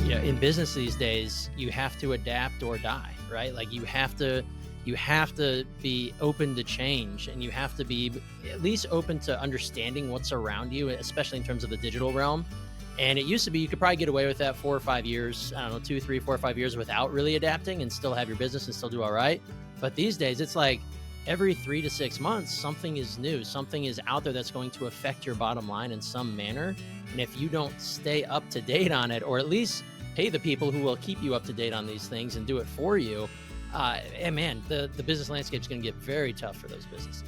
In business these days, you have to adapt or die, right? Like you have to be open to change, and you have to be at least open to understanding what's around you, especially in terms of the digital realm. And it used to be you could probably get away with that 4 or 5 years, I don't know, 2, 3, 4, 5 years without really adapting and still have your business and still do all right. But these days, it's like every 3 to 6 months, something is new, something is out there that's going to affect your bottom line in some manner. And if you don't stay up to date on it, or at least pay the people who will keep you up to date on these things and do it for you, and man, the business landscape is going to get very tough for those businesses.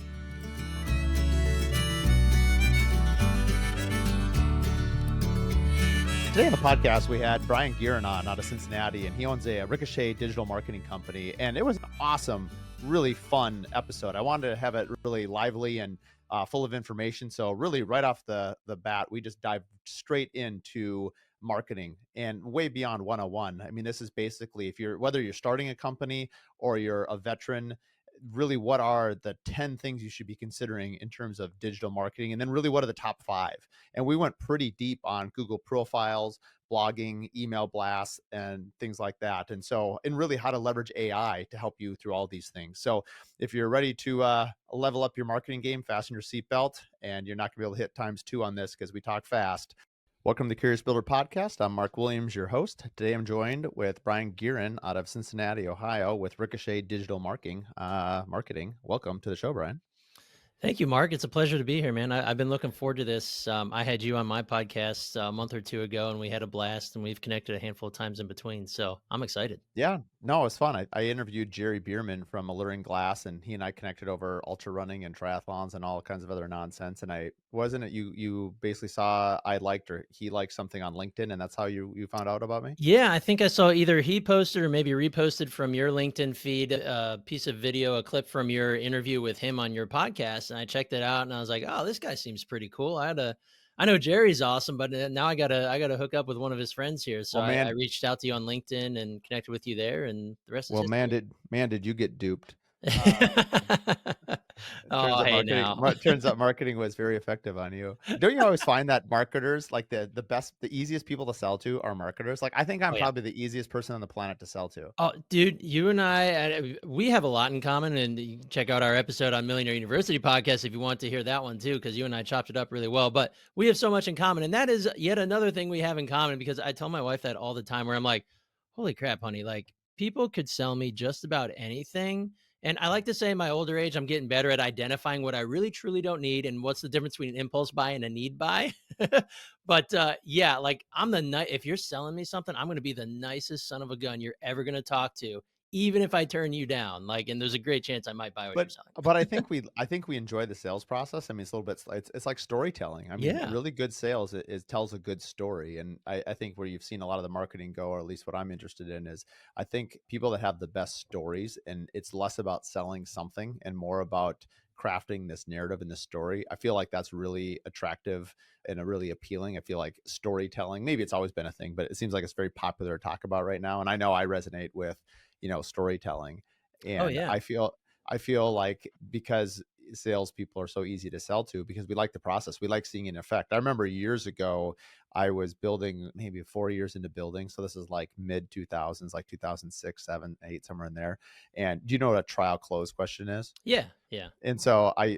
Today on the podcast, we had Brian Gearin on out of Cincinnati, and he owns a Ricochet digital marketing company. And it was an awesome, really fun episode. I wanted to have it really lively and full of information. So really right off the bat, we just dived straight into marketing and way beyond 101. I mean, this is basically whether you're starting a company or you're a veteran, really what are the 10 things you should be considering in terms of digital marketing, and then really what are the top 5. And we went pretty deep on Google profiles, blogging, email blasts, and things like that, and really how to leverage AI to help you through all these things. So if you're ready to level up your marketing game, fasten your seatbelt, and you're not gonna be able to hit ×2 on this because we talk fast. Welcome to the Curious Builder Podcast. I'm Mark Williams, your host. Today I'm joined with Brian Gearin out of Cincinnati, Ohio, with Ricochet Digital Marketing. Welcome to the show, Brian. Thank you, Mark. It's a pleasure to be here, man. I've been looking forward to this. I had you on my podcast a month or two ago, and we had a blast, and we've connected a handful of times in between. So I'm excited. Yeah, no, it was fun. I interviewed Jerry Bierman from Alluring Glass, and he and I connected over ultra running and triathlons and all kinds of other nonsense. And wasn't it you basically saw I liked or he liked something on LinkedIn, and that's how you found out about me? Yeah, I think I saw either he posted or maybe reposted from your LinkedIn feed a piece of video, a clip from your interview with him on your podcast, and I checked it out, and I was like, "Oh, this guy seems pretty cool." I know Jerry's awesome, but now I gotta hook up with one of his friends here. So Well, I man, reached out to you on LinkedIn and connected with you there, and the rest is well, history. did you get duped? Uh, It turns Oh, out hey now. marketing was very effective on you. Don't you always find that marketers, like the easiest people to sell to are marketers? Like I think I'm Oh, yeah. probably the easiest person on the planet to sell to. Oh, dude, you and we have a lot in common, and you can check out our episode on Millionaire University podcast if you want to hear that one too, because you and I chopped it up really well. But we have so much in common, and that is yet another thing we have in common. Because I tell my wife that all the time, where I'm like, "Holy crap, honey! Like people could sell me just about anything." And I like to say, in my older age, I'm getting better at identifying what I really truly don't need, and what's the difference between an impulse buy and a need buy. But, yeah, like, if you're selling me something, I'm gonna be the nicest son of a gun you're ever gonna talk to, even if I turn you down, like, and there's a great chance I might buy what you're But selling. I think we enjoy the sales process. I mean, it's a little bit it's like storytelling. I mean, Yeah. really good sales it tells a good story. And I think where you've seen a lot of the marketing go, or at least what I'm interested in, is I think people that have the best stories, and it's less about selling something and more about crafting this narrative and this story. I feel like that's really attractive and a really appealing. I feel like storytelling, maybe it's always been a thing, but it seems like it's very popular to talk about right now. And I know I resonate with, storytelling. Oh, And yeah. I feel like because salespeople are so easy to sell to, because we like the process, we like seeing an effect. I remember years ago, I was building maybe 4 years into building. So this is like mid 2000s, like 2006, 7, 8, somewhere in there. And do you know what a trial close question is? Yeah, yeah. And so I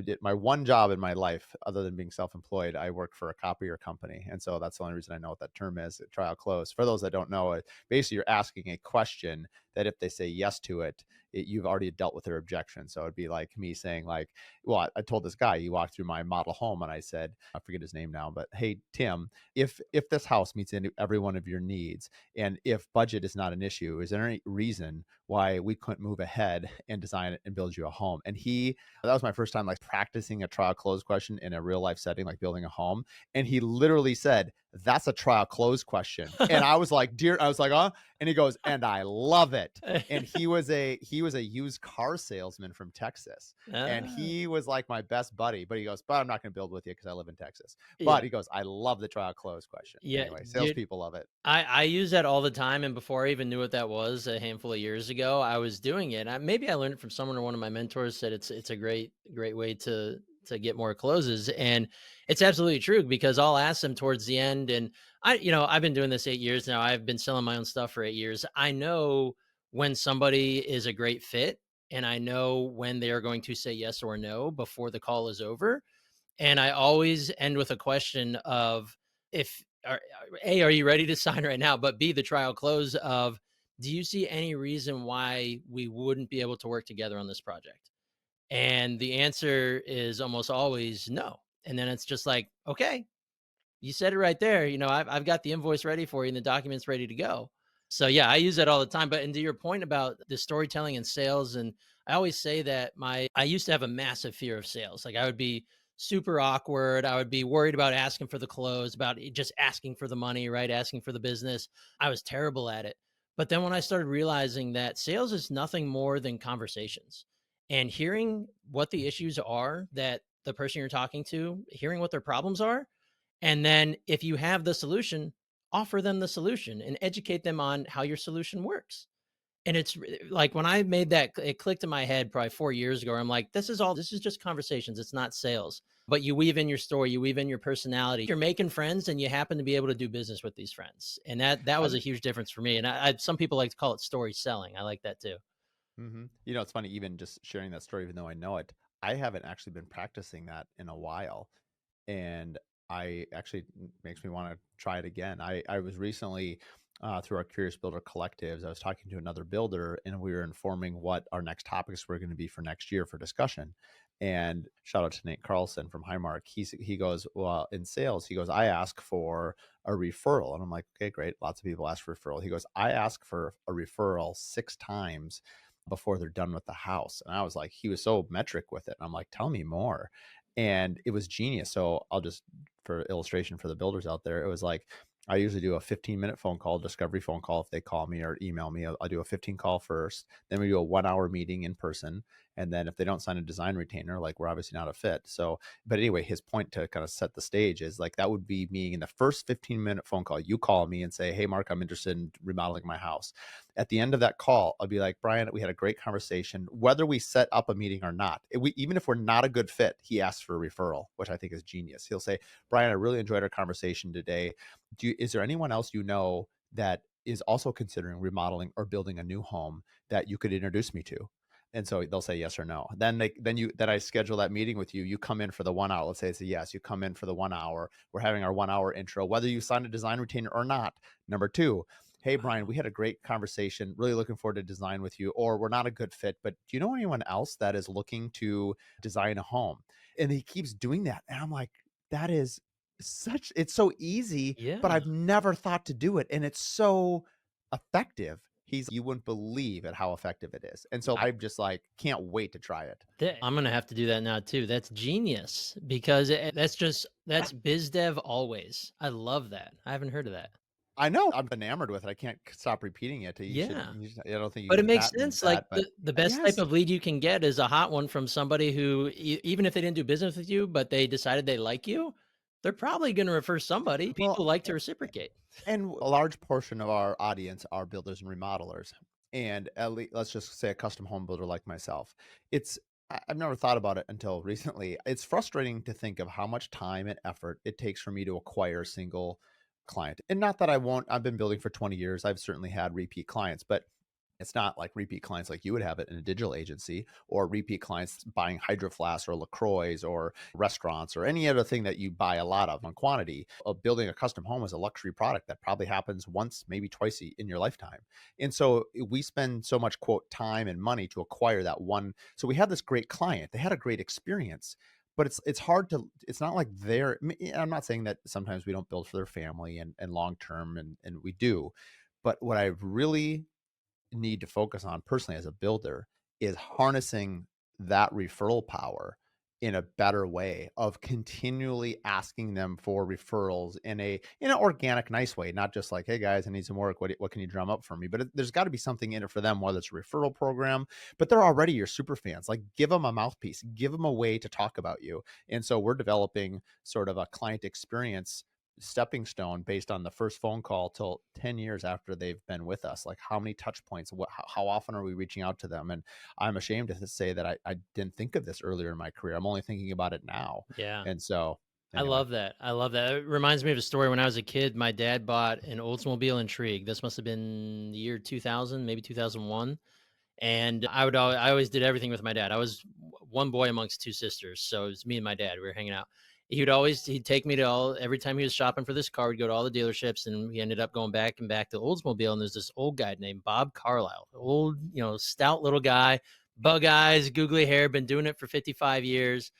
did my one job in my life other than being self-employed. I worked for a copier company. And so that's the only reason I know what that term is, trial close. For those that don't know it, basically you're asking a question that if they say yes to it, you've already dealt with their objection. So it'd be like me saying like, well, I told this guy, he walked through my model home, and I said, I forget his name now, but hey, Tim, if this house meets every one of your needs, and if budget is not an issue, is there any reason why we couldn't move ahead and design it and build you a home? And that was my first time like practicing a trial close question in a real life setting, like building a home. And he literally said, that's a trial close question. And I was like, and he goes, and I love it. And he was a used car salesman from Texas. And Ah, he was like my best buddy, but he goes, but I'm not going to build with you because I live in Texas. But yeah. he goes, I love the trial close question. Yeah, Anyway, dude. salespeople love it. I use that all the time, and before I even knew what that was a handful of years ago, I was doing it. Maybe I learned it from someone, or one of my mentors said it's a great way to get more closes. And it's absolutely true because I'll ask them towards the end. And I've been doing this 8 years now. I've been selling my own stuff for 8 years. I know when somebody is a great fit, and I know when they are going to say yes or no before the call is over. And I always end with a question of, if A, are you ready to sign right now? But B, the trial close of, do you see any reason why we wouldn't be able to work together on this project? And the answer is almost always no. And then it's just like, okay, you said it right there. I've got the invoice ready for you and the documents ready to go. So yeah, I use that all the time. But and to your point about the storytelling and sales, and I always say that I used to have a massive fear of sales. Like I would be super awkward. I would be worried about asking for the close, about just asking for the money, right? Asking for the business. I was terrible at it. But then when I started realizing that sales is nothing more than conversations, and hearing what the issues are that the person you're talking to, hearing what their problems are, and then if you have the solution, offer them the solution and educate them on how your solution works. And it's like when I made that, it clicked in my head probably 4 years ago. I'm like, this is just conversations. It's not sales. But you weave in your story, you weave in your personality. You're making friends, and you happen to be able to do business with these friends. And that was a huge difference for me. And some people like to call it story selling. I like that too. It's funny, even just sharing that story, even though I know it, I haven't actually been practicing that in a while. And I actually makes me want to try it again. I was recently through our Curious Builder collectives. I was talking to another builder, and we were informing what our next topics were going to be for next year for discussion. And shout out to Nate Carlson from Highmark. He goes, well, in sales, he goes, I ask for a referral, and I'm like, okay, great. Lots of people ask for referral. He goes, I ask for a referral 6 times before they're done with the house. And I was like, he was so metric with it. I'm like, tell me more. And it was genius. So I'll just, for illustration for the builders out there, it was like, I usually do a 15-minute phone call, discovery phone call. If they call me or email me, I'll do a 15 call first. Then we do a 1 hour meeting in person. And then if they don't sign a design retainer, like we're obviously not a fit. So, but anyway, his point to kind of set the stage is like, that would be me in the first 15-minute phone call. You call me and say, hey, Mark, I'm interested in remodeling my house. At the end of that call, I'll be like, Brian, we had a great conversation. Whether we set up a meeting or not, even if we're not a good fit, he asks for a referral, which I think is genius. He'll say, Brian, I really enjoyed our conversation today. Is there anyone else you know that is also considering remodeling or building a new home that you could introduce me to? And so they'll say yes or no. Then I schedule that meeting with you. You come in for the 1 hour. Let's say it's a yes. You come in for the 1 hour. We're having our 1 hour intro, whether you sign a design retainer or not. Number two, hey, Brian, we had a great conversation. Really looking forward to design with you. Or we're not a good fit, but do you know anyone else that is looking to design a home? And he keeps doing that. And I'm like, that is it's so easy, but Yeah. I've never thought to do it. And it's so effective. You wouldn't believe at how effective it is. And so I'm just like, can't wait to try it. I'm gonna have to do that now too. That's genius because that's biz dev always. I love that. I haven't heard of that. I know I'm enamored with it. I can't stop repeating it. Yeah. I don't think you But it can makes patent sense, like, that, but the best type yes. of lead you can get is a hot one from somebody who even if they didn't do business with you, but they decided they like you, they're probably gonna refer somebody. Well, People like to reciprocate. and a large portion of our audience are builders and remodelers. And let's just say a custom home builder like myself. I've never thought about it until recently. It's frustrating to think of how much time and effort it takes for me to acquire a single client. And not that I won't, I've been building for 20 years. I've certainly had repeat clients, but it's not like repeat clients like you would have it in a digital agency, or repeat clients buying Hydro Flask or LaCroix or restaurants or any other thing that you buy a lot of on quantity. Building a custom home is a luxury product that probably happens once, maybe twice in your lifetime. And so we spend so much, quote, time and money to acquire that one. So we had this great client. They had a great experience, but it's hard to, it's not like I'm not saying that sometimes we don't build for their family and long term, and we do. But what I really need to focus on personally as a builder is harnessing that referral power in a better way of continually asking them for referrals in an organic, nice way, not just like, hey guys, I need some work. What can you drum up for me? But there's got to be something in it for them, whether it's a referral program, but they're already your super fans. Like, give them a mouthpiece, give them a way to talk about you. And so we're developing sort of a client experience stepping stone based on the first phone call till 10 years after they've been with us. Like how many touch points, how often are we reaching out to them? And I'm ashamed to say that I didn't think of this earlier in my career. I'm only thinking about it now. Yeah. And so I anyway, love that. I love that. It reminds me of a story when I was a kid. My dad bought an Oldsmobile Intrigue. This must have been the year 2000, maybe 2001. And I always did everything with my dad. I was one boy amongst two sisters, so it was me and my dad. We were hanging out. He'd take me to all every time he was shopping for this car. We'd go to all the dealerships, and we ended up going back and back to Oldsmobile. And there's this old guy named Bob Carlisle, old, stout little guy, bug eyes, googly hair, been doing it for 55 years.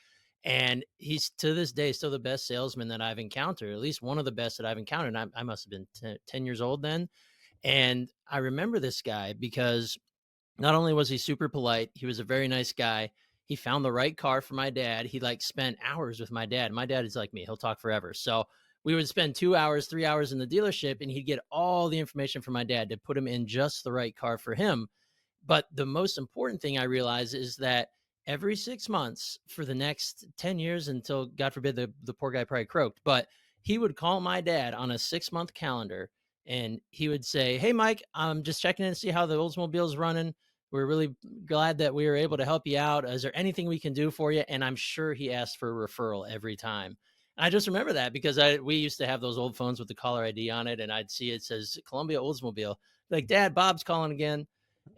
And he's to this day still the best salesman that I've encountered, at least one of the best that I've encountered. I must have been 10 years old then. And I remember this guy because not only was he super polite, he was a very nice guy. He found the right car for my dad. He like spent hours with my dad. My dad is like me, he'll talk forever. So we would spend 2 hours, 3 hours in the dealership, and he'd get all the information from my dad to put him in just the right car for him. But the most important thing I realize is that every 6 months for the next 10 years until, God forbid, the poor guy probably croaked, but he would call my dad on a 6 month calendar and he would say, "Hey, Mike, I'm just checking in to see how the Oldsmobile's running. We're really glad that we were able to help you out. Is there anything we can do for you?" And I'm sure he asked for a referral every time. I just remember that because we used to have those old phones with the caller ID on it, and I'd see it says Columbia Oldsmobile. Like, Dad, Bob's calling again.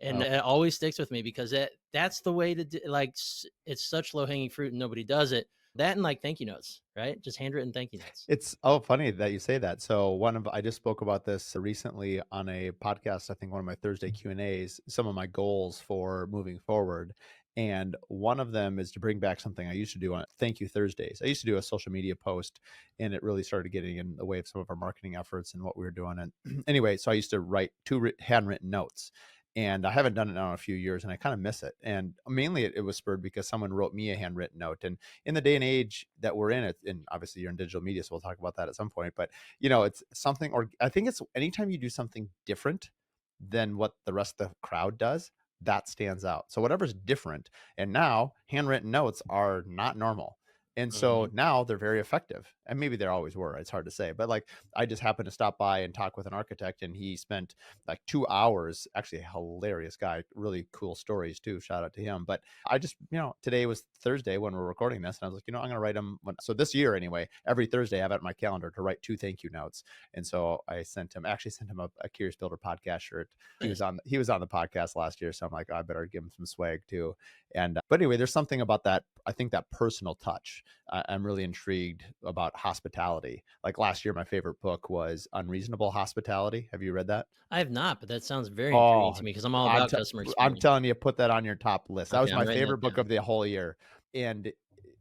And oh, it always sticks with me because that's the way to do, like, it's such low hanging fruit and nobody does it. That and like thank you notes, right? Just handwritten thank you notes. it's oh funny that you say that. So I just spoke about this recently on a podcast. I think one of my Thursday Q&As, some of my goals for moving forward. And one of them is to bring back something I used to do on Thank You Thursdays. I used to do a social media post and it really started getting in the way of some of our marketing efforts and what we were doing. And anyway, so I used to write handwritten notes. And I haven't done it now in a few years and I kind of miss it. And mainly it was spurred because someone wrote me a handwritten note. And in the day and age that we're in, it, and obviously you're in digital media, so we'll talk about that at some point. But it's something, or I think it's anytime you do something different than what the rest of the crowd does, that stands out. So whatever's different, and now handwritten notes are not normal. And so Mhm. now they're very effective. And maybe they always were. It's hard to say. But like I just happened to stop by and talk with an architect, and he spent like 2 hours, actually a hilarious guy, really cool stories too. Shout out to him. But I just, today was Thursday when we're recording this, and I was like, I'm going to write them. So this year, anyway, every Thursday I have it in my calendar to write 2 thank you notes. And so actually sent him a Curious Builder podcast shirt. Nice. He was on the podcast last year, so I'm like, oh, I better give him some swag too. And but anyway, there's something about that. I think that personal touch. I'm really intrigued about hospitality. Like last year, my favorite book was Unreasonable Hospitality. Have you read that? I have not, but that sounds very intriguing Oh, to me because I'm all I'm about t customer I'm experience. telling you, put that on your top list. That Okay, was I'm my writing that favorite book down. of the whole year, and,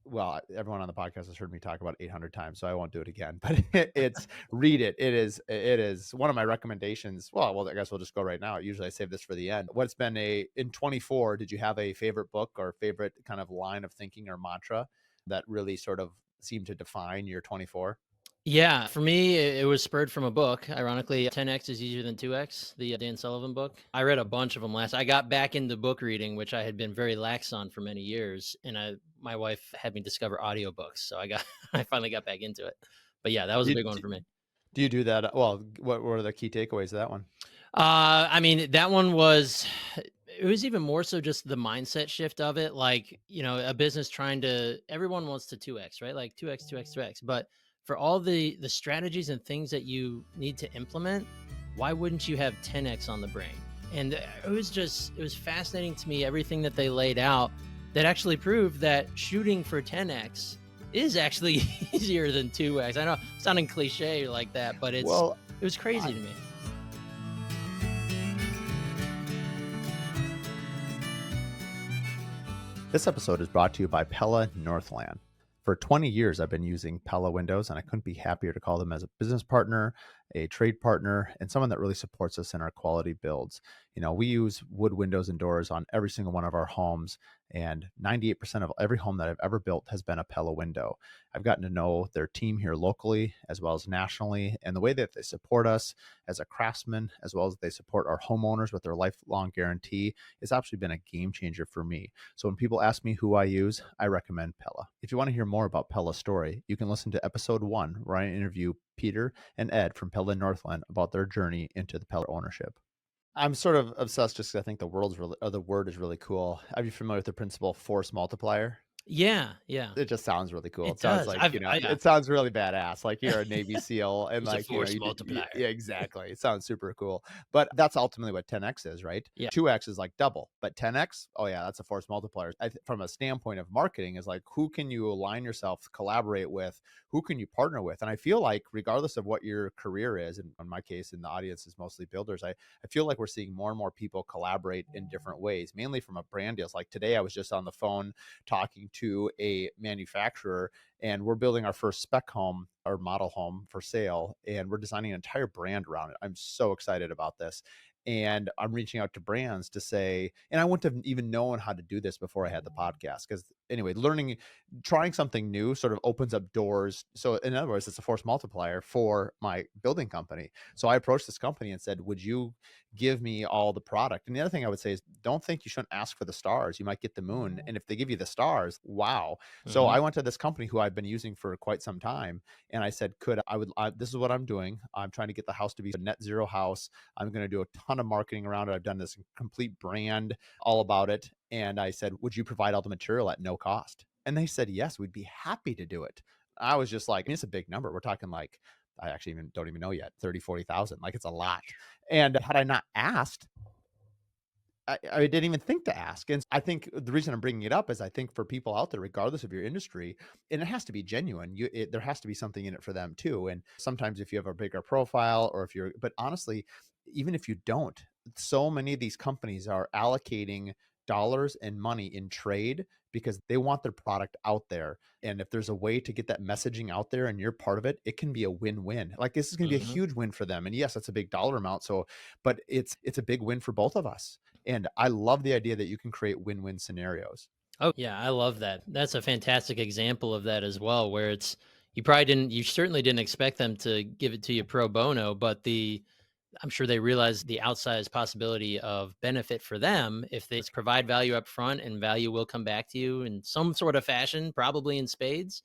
well, everyone on the podcast has heard me talk about it 800 times, so I won't do it again, but it's read it. It is one of my recommendations. Well, I guess we'll just go right now. Usually I save this for the end. What's been in 24, did you have a favorite book or favorite kind of line of thinking or mantra that really sort of seemed to define your 24? Yeah, for me, it was spurred from a book. Ironically, 10x is easier than 2x, the Dan Sullivan book. I read a bunch of them last. I got back into book reading, which I had been very lax on for many years, and my wife had me discover audiobooks, so I finally got back into it. But yeah, that was Do a you big one do for me. do you do that? Well, what are the key takeaways of that one? I mean, that one was it was even more so just the mindset shift of it. Like, a business trying to everyone wants to 2x, right? Like 2x, 2x, 2x. But for all the strategies and things that you need to implement, why wouldn't you have 10x on the brain? And it was fascinating to me everything that they laid out that actually proved that shooting for 10x is actually easier than 2x. I know sounding cliche like that, but Well, it was crazy I to me. This episode is brought to you by Pella Northland. For 20 years, I've been using Pella windows, and I couldn't be happier to call them as a business partner, a trade partner, and someone that really supports us in our quality builds. We use wood windows and doors on every single one of our homes, and 98% of every home that I've ever built has been a Pella window. I've gotten to know their team here locally as well as nationally, and the way that they support us as a craftsman, as well as they support our homeowners with their lifelong guarantee, has actually been a game changer for me. So when people ask me who I use, I recommend Pella. If you want to hear more about Pella's story, you can listen to episode 1, where I interview Peter and Ed from Pella Northland about their journey into the Pella ownership. I'm sort of obsessed just 'cause I think the world's really or the word is really cool. Are you familiar with the principle force multiplier? Yeah, yeah. It just sounds really cool. It It sounds does. like, Yeah. it sounds really badass, like you're a Navy SEAL and, It's a like, force you did multiplier. yeah, exactly. It sounds super cool, but that's ultimately what 10x is, right? Yeah. 2x is like double, but 10x, oh, yeah, that's a force multiplier. From a standpoint of marketing is like, who can you align yourself, collaborate with? Who can you partner with? And I feel like regardless of what your career is, and in my case, in the audience is mostly builders, I feel like we're seeing more and more people collaborate in different ways, mainly from a brand deals. Like today, I was just on the phone talking to a manufacturer, and we're building our first spec home or model home for sale, and we're designing an entire brand around it. I'm so excited about this. And I'm reaching out to brands to say, and I wouldn't have even known how to do this before I had the podcast. Because anyway, trying something new sort of opens up doors. So, in other words, it's a force multiplier for my building company. So, I approached this company and said, would you give me all the product? And the other thing I would say is, don't think you shouldn't ask for the stars. You might get the moon. And if they give you the stars, wow. So, Mhm. I went to this company who I've been using for quite some time. And I said, this is what I'm doing. I'm trying to get the house to be a net zero house. I'm going to do a ton of marketing around it. I've done this complete brand all about it. And I said, would you provide all the material at no cost? And they said, yes, we'd be happy to do it. I was just like, it's a big number. We're talking like, I actually even don't even know yet, 30, 40,000. Like it's a lot. And had I not asked, I didn't even think to ask. And I think the reason I'm bringing it up is I think for people out there, regardless of your industry, and it has to be genuine, there has to be something in it for them too. And sometimes if you have a bigger profile or if you're, but honestly, even if you don't, so many of these companies are allocating dollars and money in trade because they want their product out there. And if there's a way to get that messaging out there and you're part of it, it can be a win-win. Like this is going to be a Mhm. huge win for them. And yes, that's a big dollar amount. So, but it's a big win for both of us. And I love the idea that you can create win-win scenarios. Oh, yeah, I love that. That's a fantastic example of that as well, where you certainly didn't expect them to give it to you pro bono, but I'm sure they realize the outsized possibility of benefit for them if they provide value up front, and value will come back to you in some sort of fashion, probably in spades,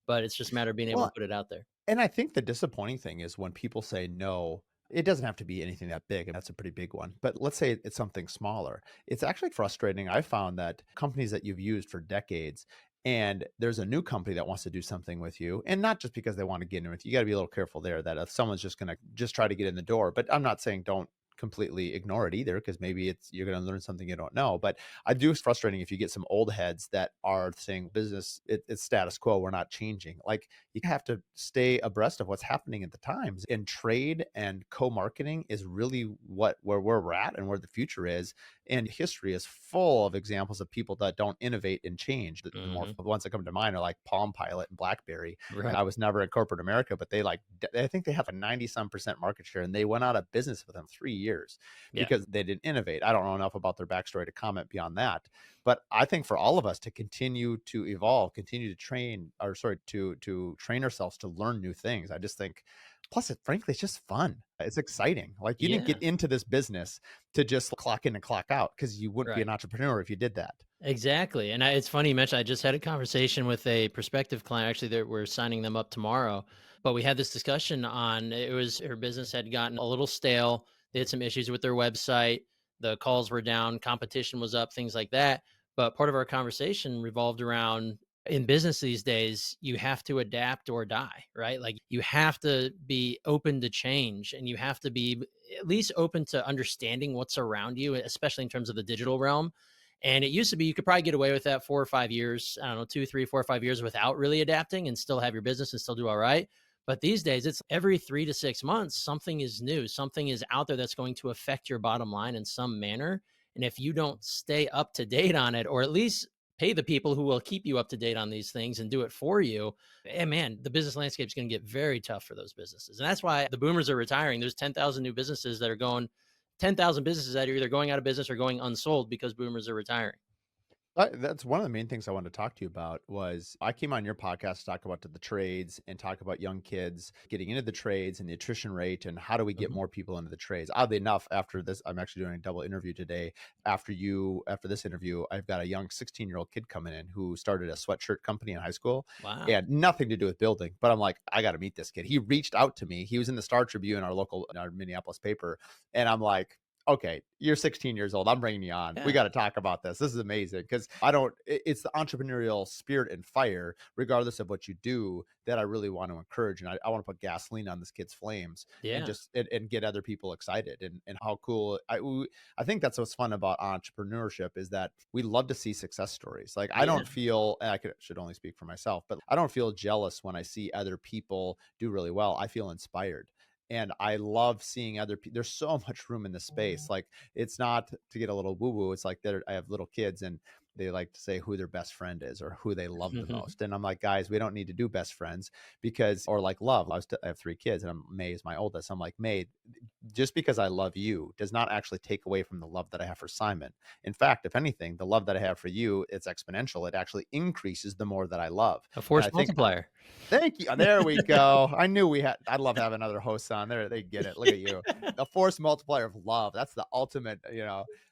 but it's just a matter of being able to Well, put it out there. and I think the disappointing thing is when people say no, it doesn't have to be anything that big, and that's a pretty big one. But let's say it's something smaller. It's actually frustrating. I found that companies that you've used for decades, and there's a new company that wants to do something with you, and not just because they want to get in with you. You got to be a little careful there that if someone's just going to just try to get in the door. But I'm not saying don't completely ignore it either, because maybe you're going to learn something you don't know. But I do, it's frustrating if you get some old heads that are saying business, it's status quo, we're not changing. Like you have to stay abreast of what's happening at the times. And trade and co-marketing is really where we're at and where the future is. And history is full of examples of people that don't innovate and change. The more Mhm. the ones that come to mind are like Palm Pilot and BlackBerry. And Right. I was never in corporate America, but I think they have a 90 some percent market share, and they went out of business within 3 years Yeah. because they didn't innovate. I don't know enough about their backstory to comment beyond that. But I think for all of us to continue to evolve, continue to train, or sorry, to train ourselves to learn new things. I just think, plus, frankly, it's just fun. It's exciting. Like you didn't Yeah. get into this business to just clock in and clock out, because you wouldn't be Right. an entrepreneur if you did that. Exactly, and it's funny you mentioned. I just had a conversation with a prospective client. Actually, that we're signing them up tomorrow. But we had this discussion on, it was her business had gotten a little stale. They had some issues with their website. The calls were down, competition was up, things like that. But part of our conversation revolved around, in business these days, you have to adapt or die, right? Like you have to be open to change, and you have to be at least open to understanding what's around you, especially in terms of the digital realm. And it used to be you could probably get away with that 4 or 5 years, I don't know, 2, 3, 4, 5 years without really adapting and still have your business and still do all right. But these days, it's every 3 to 6 months, something is new, something is out there that's going to affect your bottom line in some manner. And if you don't stay up to date on it, or at least pay the people who will keep you up to date on these things and do it for you, and man, the business landscape is going to get very tough for those businesses. And that's why the boomers are retiring. There's 10,000 new businesses that are going 10,000 businesses that are either going out of business or going unsold because boomers are retiring. That's one of the main things I wanted to talk to you about was I came on your podcast to talk about the trades and talk about young kids getting into the trades and the attrition rate and how do we get Mhm. more people into the trades. Oddly enough, after this, I'm actually doing a double interview today. After this interview, I've got a young 16-year-old kid coming in who started a sweatshirt company in high school Wow. and nothing to do with building. But I'm like, I got to meet this kid. He reached out to me. He was in the Star Tribune, in our Minneapolis paper, and I'm like, okay, you're 16 years old. I'm bringing you on. We Yeah. got to talk about this. This is amazing because I don't, it's the entrepreneurial spirit and fire, regardless of what you do, that I really want to encourage. And I want to put gasoline on this kid's flames and Yeah. and get other people excited and how cool. I think that's what's fun about entrepreneurship is that we love to see success stories. Like I Yeah. don't feel, and should only speak for myself, but I don't feel jealous when I see other people do really well. I feel inspired and I love seeing other people. There's so much room in the space. Like it's not to get a little woo woo. It's like I have little kids and they like to say who their best friend is or who they love the most. And I'm like, guys, we don't need to do best friends because, or like love. I have 3 kids and May is my oldest. I'm like, May, just because I love you does not actually take away from the love that I have for Simon. In fact, if anything, the love that I have for you, it's exponential. It actually increases the more that I love. A And force I think multiplier. thank you. There we go. I knew we had. I love having other hosts on there. They get it. Look at you. The force multiplier of love. That's the ultimate,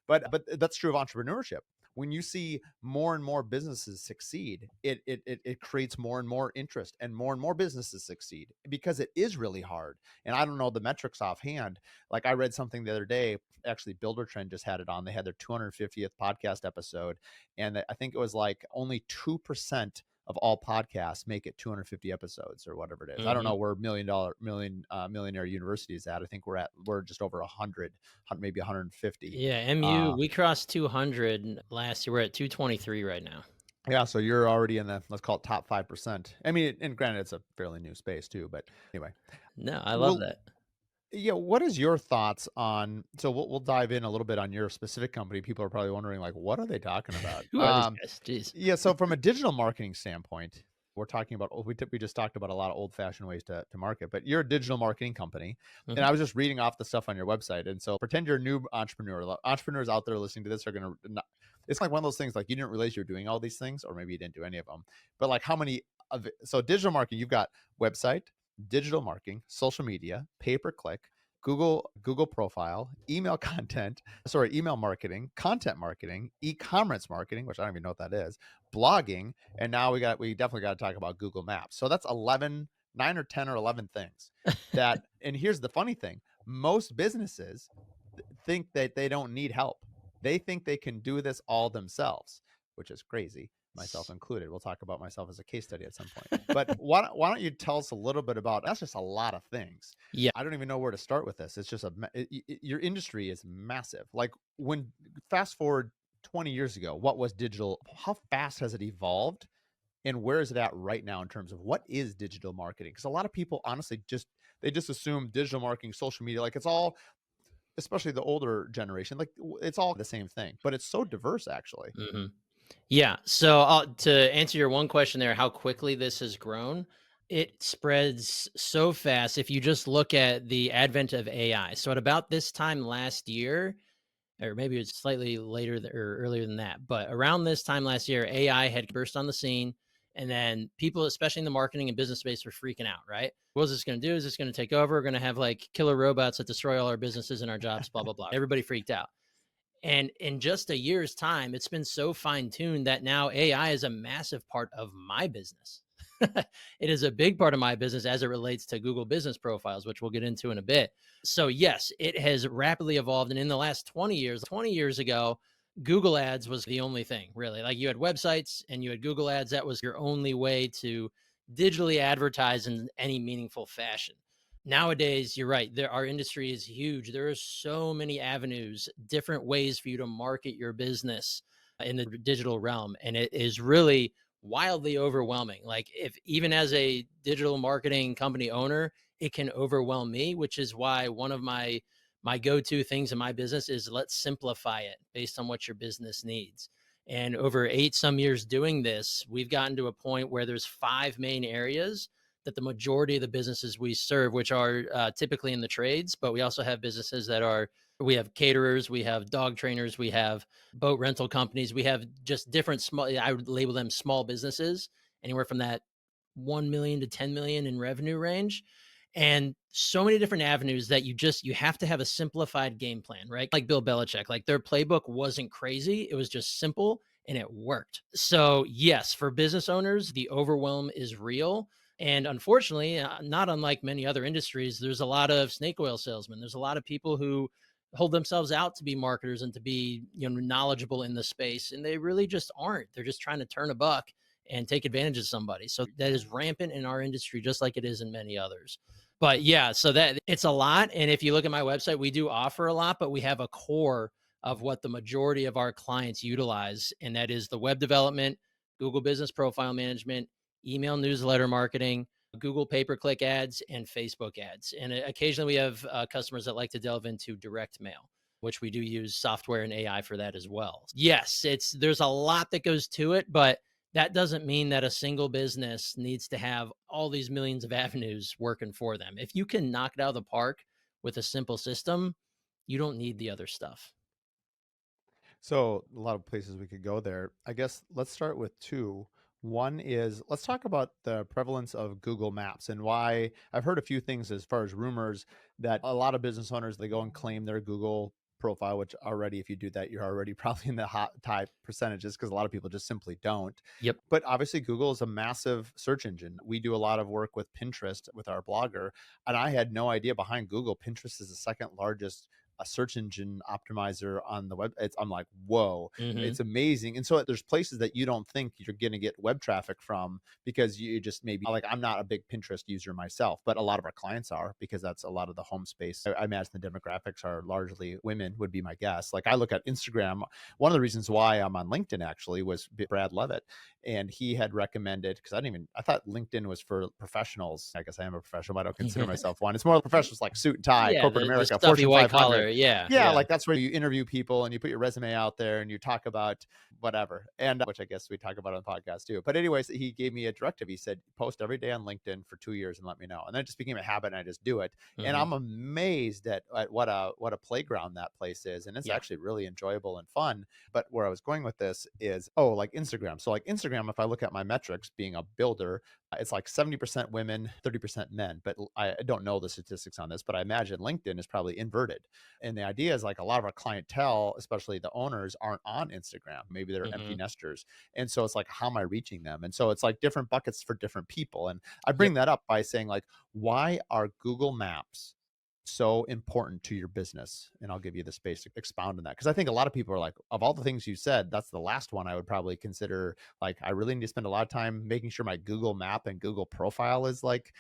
But that's true of entrepreneurship. When you see more and more businesses succeed, it creates more and more interest, and more businesses succeed because it is really hard. And I don't know the metrics offhand. Like I read something the other day. Actually, Builder Trend just had it on. They had their 250th podcast episode, and I think it was like only 2% of all podcasts make it 250 episodes or whatever it is. I don't Mhm. know where millionaire university is at. I think we're just over 100, maybe 150. Yeah, MU, Uh, we crossed 200 last year. We're at 223 right now. yeah, so you're already in the let's call it top 5%. I mean, and granted, it's a fairly new space too. But anyway, No, I love well, that. yeah. What is your thoughts on? So we'll dive in a little bit on your specific company. People are probably wondering like, what are they talking about? Who are these guys? Jeez. Yeah, so from a digital marketing standpoint, we're talking about we just talked about a lot of old-fashioned ways to market, but you're a digital marketing company. And Mhm. I was just reading off the stuff on your website. And so pretend you're a new entrepreneur. Entrepreneurs out there listening to this are going to it's like one of those things like you didn't realize you were doing all these things or maybe you didn't do any of them. But like how many of it, so digital marketing, you've got website, digital marketing, social media, pay-per-click, Google profile, email content, email marketing, content marketing, e-commerce marketing, which I don't even know what that is, blogging, and now we definitely got to talk about Google Maps. So that's 11, 9 or 10 or 11 things that, and here's the funny thing. Most businesses think that they don't need help. They think they can do this all themselves, which is crazy, myself included. We'll talk about myself as a case study at some point. But why don't you tell us a little bit about that's just a lot of things. Yeah. I don't even know where to start with this. It's just your industry is massive. Like when fast forward 20 years ago, what was digital? How fast has it evolved? And where is it at right now in terms of what is digital marketing? Because a lot of people honestly they just assume digital marketing, social media, like it's all, especially the older generation, like it's all the same thing, but it's so diverse actually. Mhm. Yeah. So to answer your one question there, how quickly this has grown, it spreads so fast if you just look at the advent of AI. So at about this time last year, or maybe it's slightly later or earlier than that, but around this time last year, AI had burst on the scene. And then people, especially in the marketing and business space, were freaking out, right? What is this going to do? Is this going to take over? We're going to have like killer robots that destroy all our businesses and our jobs, blah, blah, blah. Everybody freaked out. And in just a year's time, it's been so fine tuned that now AI is a massive part of my business. It is a big part of my business as it relates to Google business profiles, which we'll get into in a bit. So, yes, it has rapidly evolved. And in the last 20 years ago, Google ads was the only thing really. Like you had websites and you had Google ads. That was your only way to digitally advertise in any meaningful fashion. Nowadays, you're right. Our industry is huge. There are so many avenues, different ways for you to market your business in the digital realm, and it is really wildly overwhelming. Like if even as a digital marketing company owner, it can overwhelm me, which is why one of my go-to things in my business is let's simplify it based on what your business needs. And over 8 some years doing this, we've gotten to a point where there's 5 main areas that the majority of the businesses we serve, which are typically in the trades, but we also have businesses that are We have caterers, we have dog trainers, we have boat rental companies, we have just different small, I would label them small businesses, anywhere from that 1 million to 10 million in revenue range. And so many different avenues that you have to have a simplified game plan, right? Like Bill Belichick, like their playbook wasn't crazy. It was just simple and it worked. So, yes, for business owners, the overwhelm is real. And unfortunately, not unlike many other industries, there's a lot of snake oil salesmen. There's a lot of people who hold themselves out to be marketers and to be, knowledgeable in the space, and they really just aren't. They're just trying to turn a buck and take advantage of somebody. So that is rampant in our industry, just like it is in many others. But yeah, so that it's a lot. And if you look at my website, we do offer a lot, but we have a core of what the majority of our clients utilize, and that is the web development, Google business profile management, email newsletter marketing, Google pay-per-click ads, and Facebook ads. And occasionally we have customers that like to delve into direct mail, which we do use software and AI for that as well. Yes, there's a lot that goes to it, but that doesn't mean that a single business needs to have all these millions of avenues working for them. If you can knock it out of the park with a simple system, you don't need the other stuff. So a lot of places we could go there. I guess let's start with two. One is let's talk about the prevalence of Google Maps and why I've heard a few things as far as rumors that a lot of business owners they go and claim their Google profile, which already if you do that, you're already probably in the hot type percentages because a lot of people just simply don't. Yep. But obviously Google is a massive search engine. We do a lot of work with Pinterest with our blogger, and I had no idea behind Google, Pinterest is the second largest a search engine optimizer on the web. I'm like, whoa, Hmm. it's amazing. And so there's places that you don't think you're going to get web traffic from because you just maybe like I'm not a big Pinterest user myself, but a lot of our clients are because that's a lot of the home space. I imagine the demographics are largely women would be my guess. Like I look at Instagram. One of the reasons why I'm on LinkedIn actually was Brad Levitt, and he had recommended because I thought LinkedIn was for professionals. I guess I am a professional, but I don't consider myself one. It's more professionals like suit and tie, Yeah, corporate the America, stuffy Fortune white 500. collar. Yeah, Yeah, yeah. like that's where you interview people and you put your resume out there and you talk about whatever. And which I guess we talk about on the podcast too. But anyways, he gave me a directive. He said, post every day on LinkedIn for 2 years and let me know. And then it just became a habit and I just do it. And Hmm. I'm amazed at what a playground that place is. And it's Yeah. actually really enjoyable and fun. But where I was going with this is, oh, like Instagram. So like Instagram, if I look at my metrics being a builder, it's like 70% women, 30% men. But I don't know the statistics on this, but I imagine LinkedIn is probably inverted. And the idea is like a lot of our clientele, especially the owners, aren't on Instagram. Maybe they're empty Hmm. nesters. And so it's like, how am I reaching them? And so it's like different buckets for different people. And I Yep. bring that up by saying, like, why are Google Maps so important to your business? And I'll give you the space to expound on that. Cause I think a lot of people are like, of all the things you said, that's the last one I would probably consider. Like, I really need to spend a lot of time making sure my Google map and Google profile is like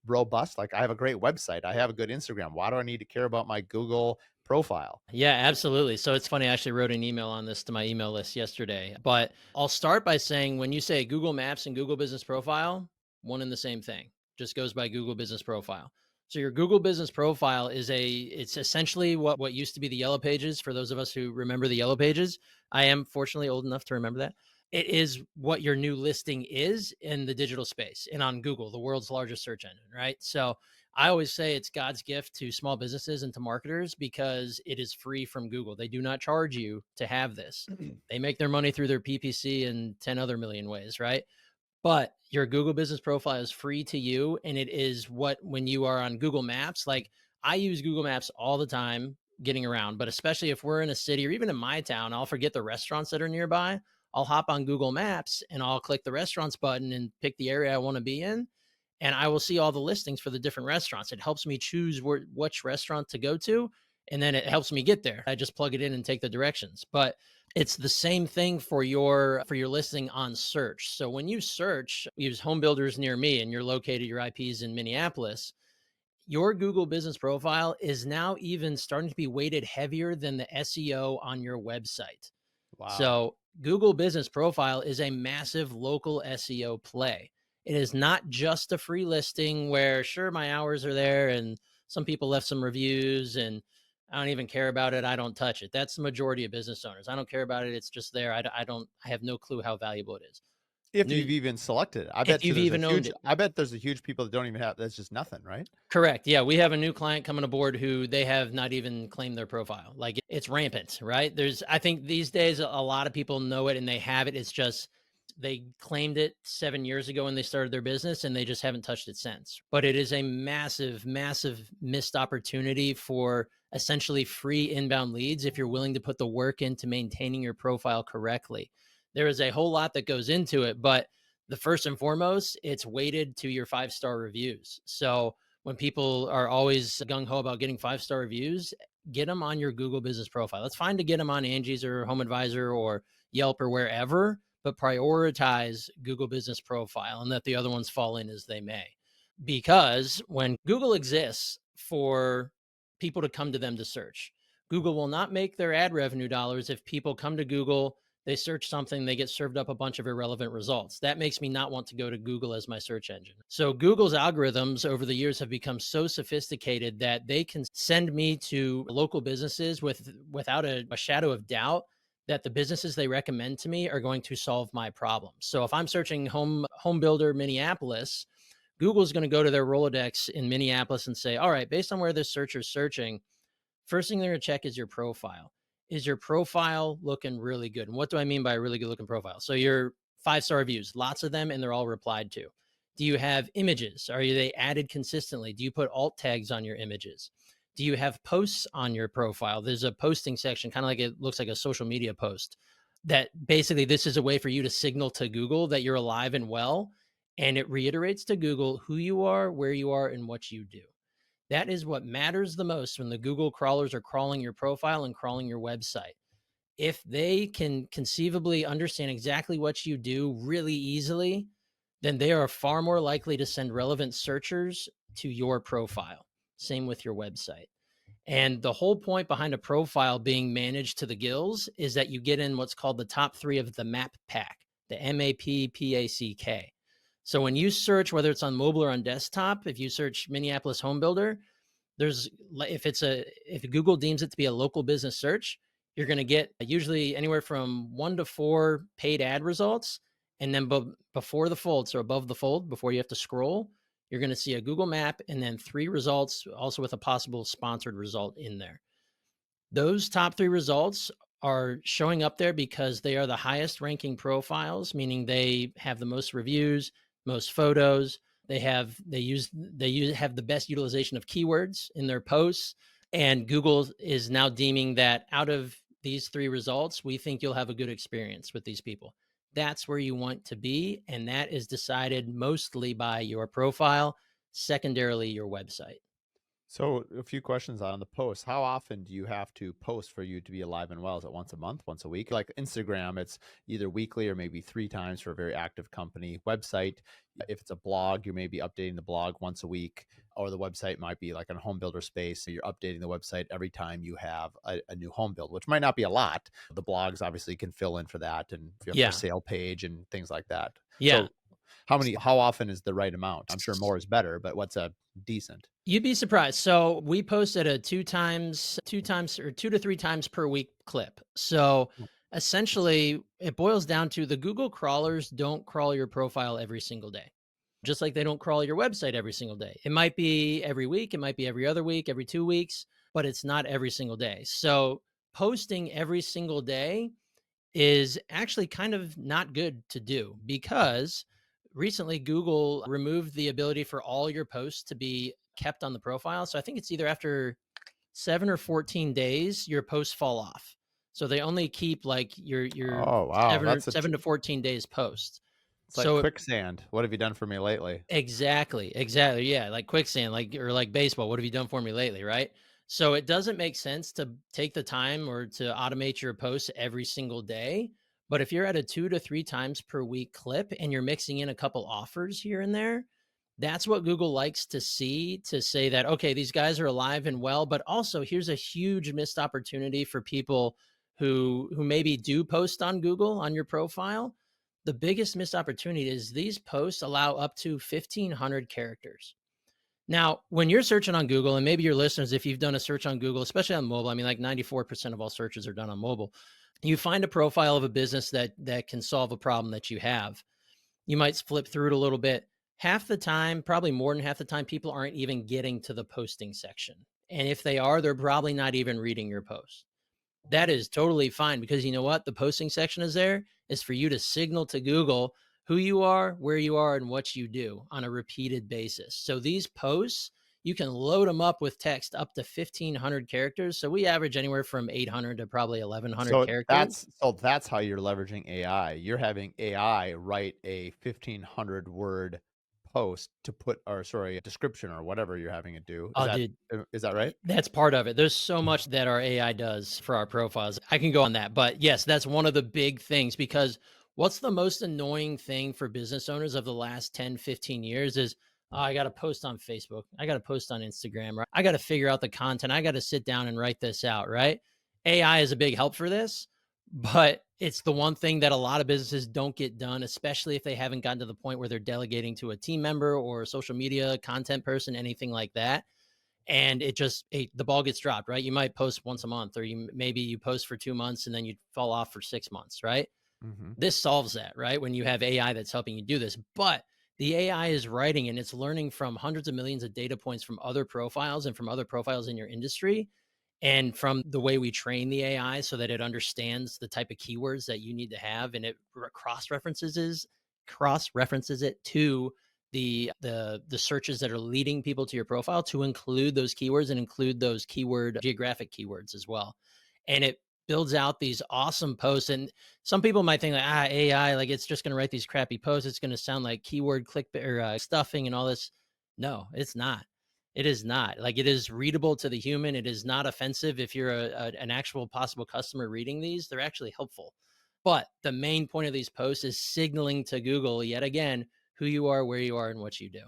robust. Like, I have a great website, I have a good Instagram. Why do I need to care about my Google profile? Yeah, absolutely. So it's funny, I actually wrote an email on this to my email list yesterday. But I'll start by saying when you say Google Maps and Google Business Profile, one and the same thing. Just goes by Google Business Profile. So your Google Business Profile it's essentially what used to be the Yellow Pages for those of us who remember the Yellow Pages. I am fortunately old enough to remember that. It is what your new listing is in the digital space and on Google, the world's largest search engine, right? So I always say it's God's gift to small businesses and to marketers because it is free from Google. They do not charge you to have this. They make their money through their PPC and 10 other million ways, right? But your Google business profile is free to you. And it is what, when you are on Google Maps, like I use Google Maps all the time getting around, but especially if we're in a city or even in my town, I'll forget the restaurants that are nearby. I'll hop on Google Maps and I'll click the restaurants button and pick the area I want to be in. And I will see all the listings for the different restaurants. It helps me choose which restaurant to go to. And then it helps me get there. I just plug it in and take the directions. But it's the same thing for your listing on search. So when you search, use home builders near me and you're located, your IPs in Minneapolis, your Google business profile is now even starting to be weighted heavier than the SEO on your website. Wow. So Google business profile is a massive local SEO play. It is not just a free listing where sure my hours are there and some people left some reviews and I don't even care about it. I don't touch it. That's the majority of business owners. I don't care about it. It's just there. I don't, I have no clue how valuable it is. If New you've even selected it. if you've even owned it. I bet there's a huge people that don't even have that's just nothing, right? Correct. Yeah, we have a new client coming aboard who they have not even claimed their profile. Like it's rampant, right? I think these days a lot of people know it and they have it. It's just they claimed it 7 years ago when they started their business and they just haven't touched it since. But it is a massive, massive missed opportunity for essentially free inbound leads if you're willing to put the work into maintaining your profile correctly. There is a whole lot that goes into it, but the first and foremost, it's weighted to your 5-star reviews. So when people are always gung ho about getting 5-star reviews, get them on your Google business profile. It's fine to get them on Angie's or Home Advisor or Yelp or wherever, but prioritize Google business profile and let the other ones fall in as they may. Because when Google exists for people to come to them to search, Google will not make their ad revenue dollars if people come to Google, they search something, they get served up a bunch of irrelevant results. That makes me not want to go to Google as my search engine. So Google's algorithms over the years have become so sophisticated that they can send me to local businesses without a shadow of doubt that the businesses they recommend to me are going to solve my problems. So if I'm searching home builder Minneapolis, Google's going to go to their Rolodex in Minneapolis and say, all right, based on where this searcher's searching, first thing they're going to check is your profile. Is your profile looking really good? And what do I mean by a really good looking profile? So your 5-star reviews, lots of them, and they're all replied to. Do you have images? Are they added consistently? Do you put alt tags on your images? Do you have posts on your profile? There's a posting section, kind of like it looks like a social media post that basically this is a way for you to signal to Google that you're alive and well. And it reiterates to Google who you are, where you are, and what you do. That is what matters the most when the Google crawlers are crawling your profile and crawling your website. If they can conceivably understand exactly what you do really easily, then they are far more likely to send relevant searchers to your profile. Same with your website. And the whole point behind a profile being managed to the gills is that you get in what's called the top 3 of the map pack, the MAPPACK. So when you search, whether it's on mobile or on desktop, if you search Minneapolis home builder, there's if Google deems it to be a local business search, you're going to get usually anywhere from 1 to 4 paid ad results, and then before the fold, so above the fold, before you have to scroll, you're going to see a Google map and then 3 results, also with a possible sponsored result in there. Those top 3 results are showing up there because they are the highest ranking profiles, meaning they have the most reviews, most photos. They have the best utilization of keywords in their posts. And Google is now deeming that out of these 3 results, we think you'll have a good experience with these people. That's where you want to be. And that is decided mostly by your profile, secondarily, your website. So a few questions on the post. How often do you have to post for you to be alive and well? Is it once a month, once a week? Like Instagram, it's either weekly or maybe 3 times for a very active company. Website, if it's a blog, you may be updating the blog once a week, or the website might be like a home builder space. So you're updating the website every time you have a new home build, which might not be a lot. The blogs obviously can fill in for that, and if you have a for Yeah. sale page and things like that. Yeah. So how often is the right amount? I'm sure more is better, but what's a decent? You'd be surprised. So we post at a two times or 2 to 3 times per week clip. So essentially, it boils down to the Google crawlers don't crawl your profile every single day, just like they don't crawl your website every single day. It might be every week, it might be every other week, every 2 weeks, but it's not every single day. So posting every single day is actually kind of not good to do because recently Google removed the ability for all your posts to be kept on the profile. So I think it's either after 7 or 14 days your posts fall off. So they only keep like your Oh, wow. 7 to 14 days post. It's like So quicksand. What have you done for me lately? exactly, exactly, yeah, like quicksand, like or like baseball, "What have you done for me lately?" Right? So, it doesn't make sense to take the time or to automate your posts every single day, but if you're at a 2 to 3 times per week clip and you're mixing in a couple offers here and there, that's what Google likes to see to say that, "Okay, these guys are alive and well," but also here's a huge missed opportunity for people who maybe do post on Google on your profile. The biggest missed opportunity is these posts allow up to 1,500 characters. Now, when you're searching on Google, and maybe your listeners, if you've done a search on Google, especially on mobile, I mean, like 94% of all searches are done on mobile. You find a profile of a business that can solve a problem that you have. You might flip through it a little bit. Half the time, probably more than half the time, people aren't even getting to the posting section. And if they are, they're probably not even reading your post. That is totally fine because you know what? The posting section is there is for you to signal to Google who you are, where you are, and what you do on a repeated basis. So these posts, you can load them up with text up to 1,500 characters. So we average anywhere from 800 to probably 1,100 So characters. that's how you're leveraging AI. You're having AI write a 1,500 word post to put or sorry, a description or whatever you're having it do. Oh, dude, Is that right? that's part of it. There's so much that our AI does for our profiles. I can go on that. But yes, that's one of the big things because what's the most annoying thing for business owners of the last 10, 15 years is "Oh, I got to post on Facebook. I got to post on Instagram, right? I got to figure out the content. I got to sit down and write this out, right? AI is a big help for this, but it's the one thing that a lot of businesses don't get done, especially if they haven't gotten to the point where they're delegating to a team member or a social media content person, anything like that, and the ball gets dropped, right? You might post once a month, or maybe you post for 2 months and then you fall off for 6 months, right? Mhm. This solves that, right? When you have AI that's helping you do this, but the AI is writing and it's learning from hundreds of millions of data points from other profiles and from other profiles in your industry, and from the way we train the AI so that it understands the type of keywords that you need to have, and it cross references it to the searches that are leading people to your profile to include those keywords and include those geographic keywords as well. And it builds out these awesome posts. And some people might think like, AI, like it's just going to write these crappy posts. It's going to sound like keyword click or stuffing and all this. No, it's not. It is not. Like, it is readable to the human. It is not offensive if you're an actual possible customer reading these. They're actually helpful. But the main point of these posts is signaling to Google yet again who you are, where you are, and what you do.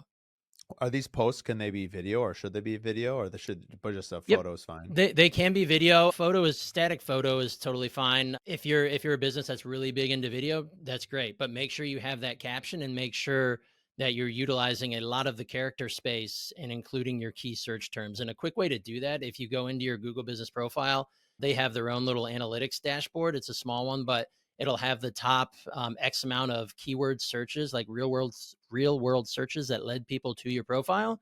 Are these posts, can they be video or should they be video or they should but just a Yep. photo is fine? They can be video. Static photo is totally fine. If you're a business that's really big into video, that's great. But make sure you have that caption and make sure that you're utilizing a lot of the character space and including your key search terms. And a quick way to do that, if you go into your Google business profile, they have their own little analytics dashboard. It's a small one, but it'll have the top X amount of keyword searches, like real world searches that led people to your profile.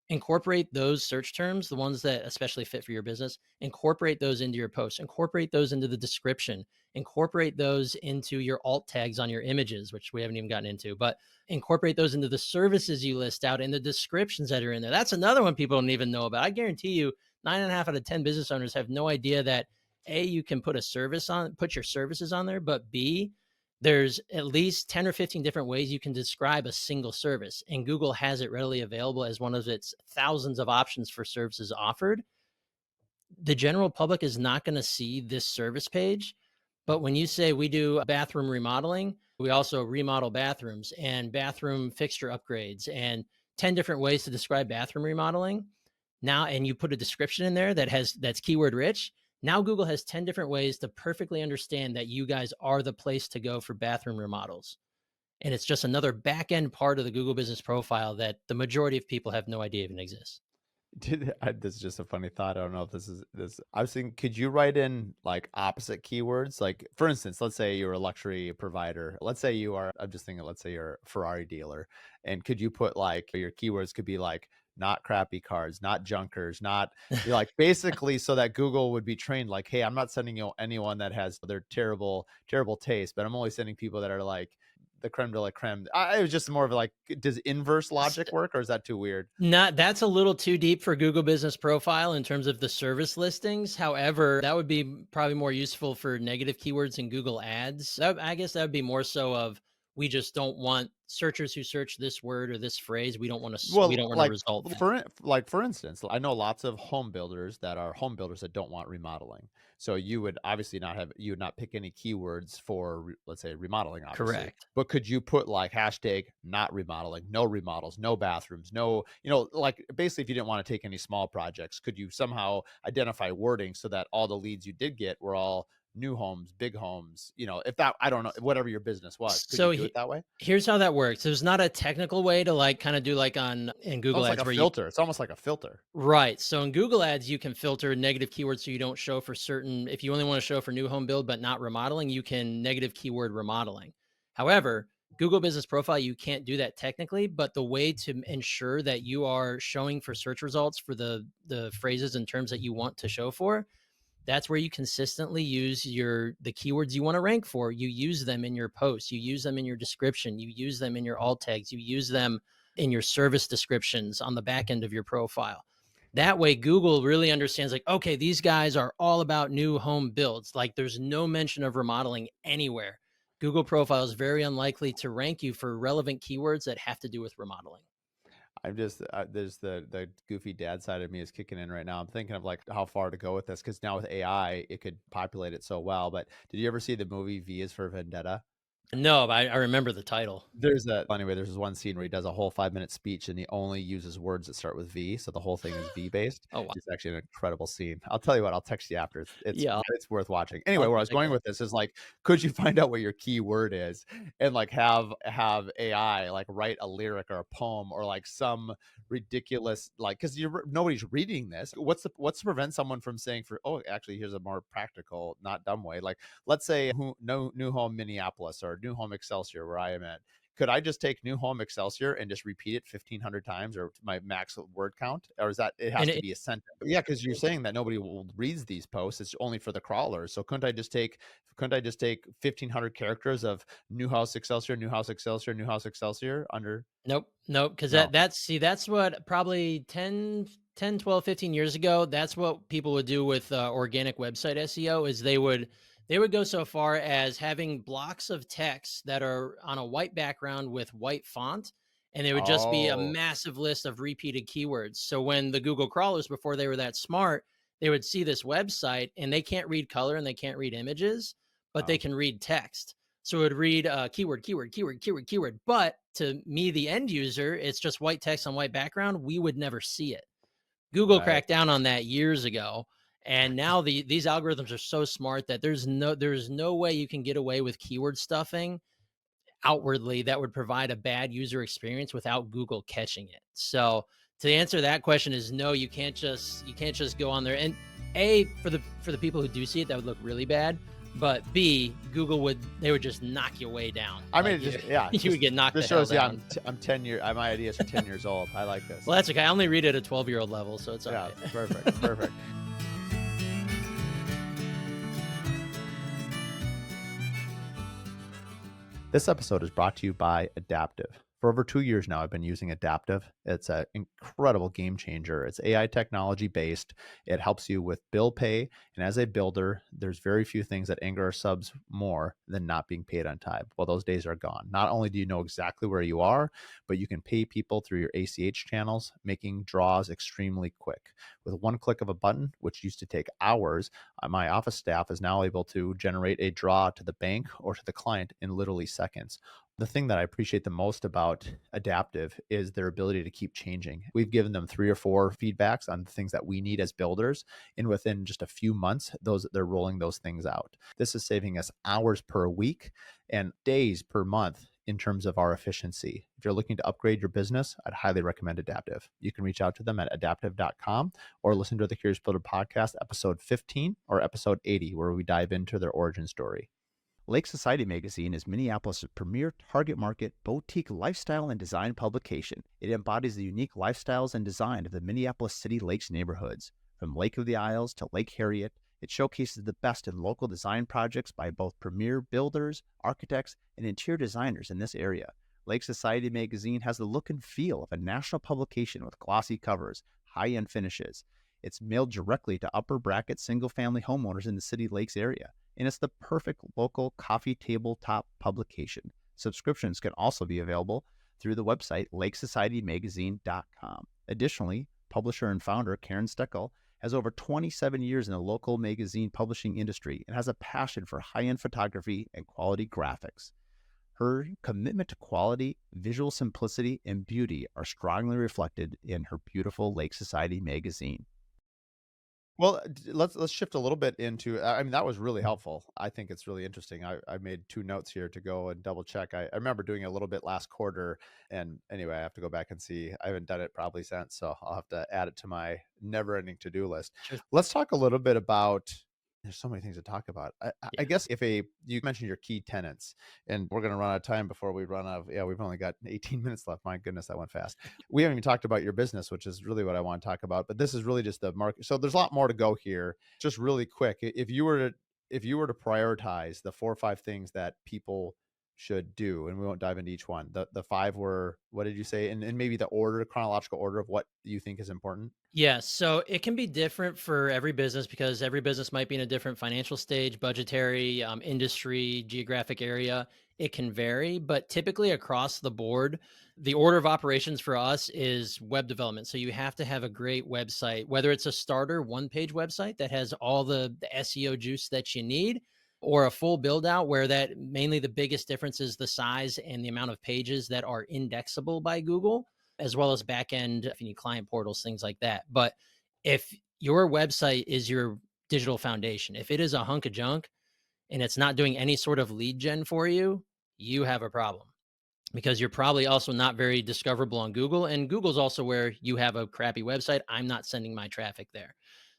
Incorporate those search terms, the ones that especially fit for your business, incorporate those into your posts, incorporate those into the description, incorporate those into your alt tags on your images, which we haven't even gotten into, but incorporate those into the services you list out in the descriptions that are in there. That's another one people don't even know about. I guarantee you, 9.5 out of 10 business owners have no idea that A, you can put your services on there, but B, there's at least 10 or 15 different ways you can describe a single service, and Google has it readily available as one of its thousands of options for services offered. The general public is not going to see this service page, but when you say we do bathroom remodeling, we also remodel bathrooms and bathroom fixture upgrades and 10 different ways to describe bathroom remodeling now, and you put a description in there that's keyword rich. Now Google has 10 different ways to perfectly understand that you guys are the place to go for bathroom remodels. And it's just another back end part of the Google business profile that the majority of people have no idea even exists. This is just a funny thought. I don't know if this. I was thinking, could you write in like opposite keywords? Like, for instance, let's say you're a luxury provider. Let's say you are. I'm just thinking. Let's say you're a Ferrari dealer, and could you put like your keywords could be like not crappy cars, not junkers, not like basically so that Google would be trained. Like, hey, I'm not sending you anyone that has their terrible taste, but I'm only sending people that are like the creme de la creme. It was just more of like, does inverse logic work, or is that too weird? Not That's a little too deep for Google Business Profile in terms of the service listings. However, that would be probably more useful for negative keywords in Google Ads. I guess that would be more so of we just don't want searchers who search this word or this phrase. We Well, don't want to result that. for instance, I know lots of home builders that are home builders that don't want remodeling. So you would obviously you would not pick any keywords for let's say remodeling, obviously. Correct. But could you put like hashtag not remodeling, no remodels, no bathrooms, no, like basically if you didn't want to take any small projects, could you somehow identify wording so that all the leads you did get were all new homes, big homes, if that I don't know, whatever your business was. Could you So do it that way? here's how that works. There's not a technical way to like kind of do like on in Google Almost like Ads a where you filter. It's almost like a filter. right. So in Google Ads, you can filter negative keywords so you don't show for if you only want to show for new home build but not remodeling, you can negative keyword remodeling. However, Google Business Profile, you can't do that technically, but the way to ensure that you are showing for search results for the phrases and terms that you want to show for, that's where you consistently use the keywords you want to rank for. You use them in your posts, you use them in your description, you use them in your alt tags, you use them in your service descriptions on the back end of your profile. That way Google really understands, like, okay, these guys are all about new home builds. Like, there's no mention of remodeling anywhere. Google profile is very unlikely to rank you for relevant keywords that have to do with remodeling. I'm just there's the goofy dad side of me is kicking in right now. I'm thinking of like how far to go with this because now with AI, it could populate it so well. But did you ever see the movie V is for Vendetta? No, but I remember the title. There's this one scene where he does a whole 5-minute speech and he only uses words that start with V, so the whole thing is V based. Oh wow. It's actually an incredible scene. I'll tell you what, I'll text you after. It's Yeah, it's worth watching. I'll Anyway, where I was check going it. with this is like, could you find out what your key word is and like have AI like write a lyric or a poem or like some ridiculous like because you're nobody's reading this. What's to prevent someone from saying for oh actually here's a more practical, not dumb way. Like let's say no new home Minneapolis or new home Excelsior where I am at. Could I just take new home Excelsior and just repeat it 1,500 times or my max word count? Or is that it has And to be a sentence? Yeah, because you're saying that nobody will reads these posts. It's only for the crawlers. So couldn't I just take 1,500 characters of new house Excelsior, new house Excelsior, new house Excelsior under nope, nope, because no. that's what probably 10, 12, 15 years ago, that's what people would do with, organic website SEO is they would go so far as having blocks of text that are on a white background with white font, and it would just be a Oh, massive list of repeated keywords. So when the Google crawlers, before they were that smart, they would see this website and they can't read color and they can't read images, but they wow. can read text. So it would read keyword, keyword, keyword, keyword, keyword. But to me, the end user, it's just white text on white background. We would never see it. Google Right. cracked down on that years ago. And now these algorithms are so smart that there's no way you can get away with keyword stuffing outwardly that would provide a bad user experience without Google catching it. So to answer that question is no, you can't just go on there. And A, for the people who do see it, that would look really bad. But B, they would just knock you way down. I mean, Like it you just yeah, you would get knocked the just hell shows you down. I'm 10 year my ideas are 10 years old. I like this. Well, that's okay. I only read it at a 12-year-old level, so it's all Yeah, right. perfect, perfect. This episode is brought to you by Adaptive. For over 2 years now, I've been using Adaptive. It's an incredible game changer. It's AI technology based. It helps you with bill pay. And as a builder, there's very few things that anger our subs more than not being paid on time. Well, those days are gone. Not only do you know exactly where you are, but you can pay people through your ACH channels, making draws extremely quick. With one click of a button, which used to take hours, my office staff is now able to generate a draw to the bank or to the client in literally seconds. The thing that I appreciate the most about Adaptive is their ability to keep changing. We've given them 3 or 4 feedbacks on things that we need as builders, and within just a few months, they're rolling those things out. This is saving us hours per week and days per month in terms of our efficiency. If you're looking to upgrade your business, I'd highly recommend Adaptive. You can reach out to them at adaptive.com or listen to the Curious Builder podcast, episode 15 or episode 80, where we dive into their origin story. Lake Society magazine is Minneapolis' premier target market boutique lifestyle and design publication. It embodies the unique lifestyles and design of the Minneapolis City Lakes neighborhoods. From Lake of the Isles to Lake Harriet, it showcases the best in local design projects by both premier builders, architects, and interior designers in this area. Lake Society magazine has the look and feel of a national publication with glossy covers, high-end finishes. It's mailed directly to upper bracket single-family homeowners in the City Lakes area, and it's the perfect local coffee tabletop publication. Subscriptions can also be available through the website lakesocietymagazine.com. Additionally, publisher and founder Karen Steckel has over 27 years in the local magazine publishing industry and has a passion for high-end photography and quality graphics. Her commitment to quality, visual simplicity, and beauty are strongly reflected in her beautiful Lake Society magazine. Well, let's shift a little bit into I mean, that was really helpful. I think it's really interesting. I made 2 notes here to go and double check. I remember doing a little bit last quarter, and anyway, I have to go back and see. I haven't done it probably since, so I'll have to add it to my never-ending to-do list. Sure. Let's talk a little bit about There's so many things to talk about. I Yeah. guess if you mentioned your key tenants, and we're going to run out of time before we run out of, yeah, we've only got 18 minutes left. My goodness, that went fast. We haven't even talked about your business, which is really what I want to talk about, but this is really just the market. So there's a lot more to go here. Just really quick, if you were to prioritize the 4 or 5 things that people should do, and we won't dive into each one. The five were, what did you say? And maybe the order, chronological order of what you think is important. Yeah, so it can be different for every business because every business might be in a different financial stage, budgetary, industry, geographic area. It can vary, but typically across the board, the order of operations for us is web development. So you have to have a great website, whether it's a starter one page website that has all the SEO juice that you need, or a full build out where that mainly the biggest difference is the size and the amount of pages that are indexable by Google, as well as back end if you need client portals, things like that. But if your website is your digital foundation, if it is a hunk of junk and it's not doing any sort of lead gen for you, you have a problem because you're probably also not very discoverable on Google. And Google's also where you have a crappy website. I'm not sending my traffic there.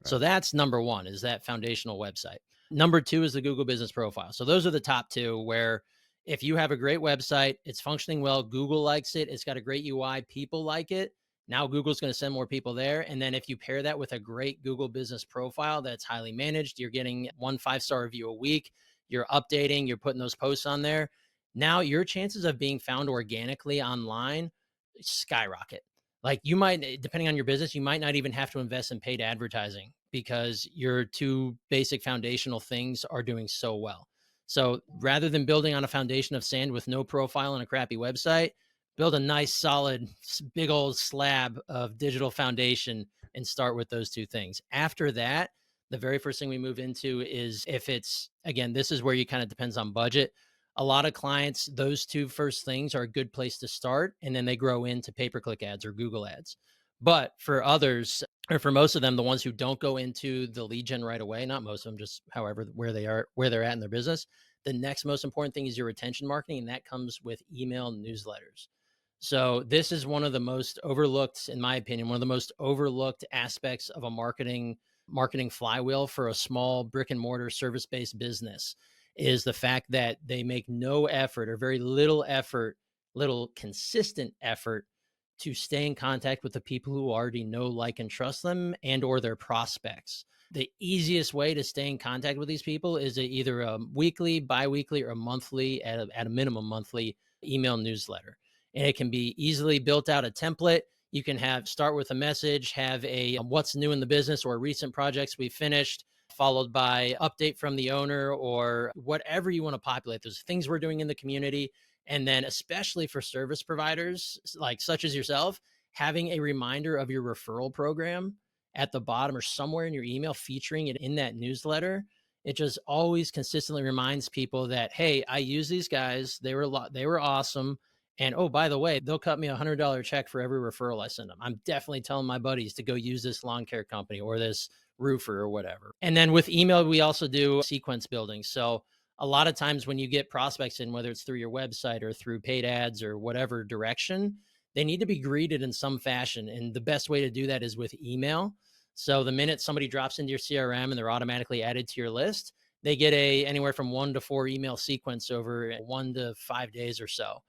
So Right. that's number one is that foundational website. Number two is the Google business profile. So those are the top two where if you have a great website, it's functioning well, Google likes it, it's got a great UI, people like it. Now Google's going to send more people there. And then if you pair that with a great Google business profile that's highly managed, you're getting 1 5-star review a week, you're updating, you're putting those posts on there, now your chances of being found organically online skyrocket. Like you might, depending on your business, you might not even have to invest in paid advertising because your two basic foundational things are doing so well. So rather than building on a foundation of sand with no profile and a crappy website, build a nice, solid, big old slab of digital foundation and start with those two things. After that, the very first thing we move into is if it's, again, this is where you kind of depends on budget. A lot of clients, those two first things are a good place to start, and then they grow into pay-per-click ads or Google ads. But for others, or for most of them, the ones who don't go into the lead gen right away, not most of them, just however where they are, where they're at in their business, the next most important thing is your retention marketing, and that comes with email newsletters. So this is one of the most overlooked, in my opinion, one of the most overlooked aspects of a marketing flywheel for a small brick and mortar service based business is the fact that they make no effort or very little effort, little consistent effort to stay in contact with the people who already know, like, and trust them and or their prospects. The easiest way to stay in contact with these people is either a weekly, bi-weekly, or a monthly, at a minimum monthly email newsletter. And it can be easily built out a template. You can have start with a message, have a what's new in the business or recent projects we finished, followed by update from the owner or whatever you want to populate. There's things we're doing in the community. And then, especially for service providers like such as yourself, having a reminder of your referral program at the bottom or somewhere in your email featuring it in that newsletter. It just always consistently reminds people that, hey, I use these guys. They were awesome. And oh, by the way, they'll cut me $100 check for every referral I send them. I'm definitely telling my buddies to go use this lawn care company or this roofer or whatever. And then with email, we also do sequence building. So a lot of times when you get prospects in, whether it's through your website or through paid ads or whatever direction, they need to be greeted in some fashion. And the best way to do that is with email. So the minute somebody drops into your CRM and they're automatically added to your list, they get a anywhere from 1 to 4 email sequence over 1 to 5 days or so.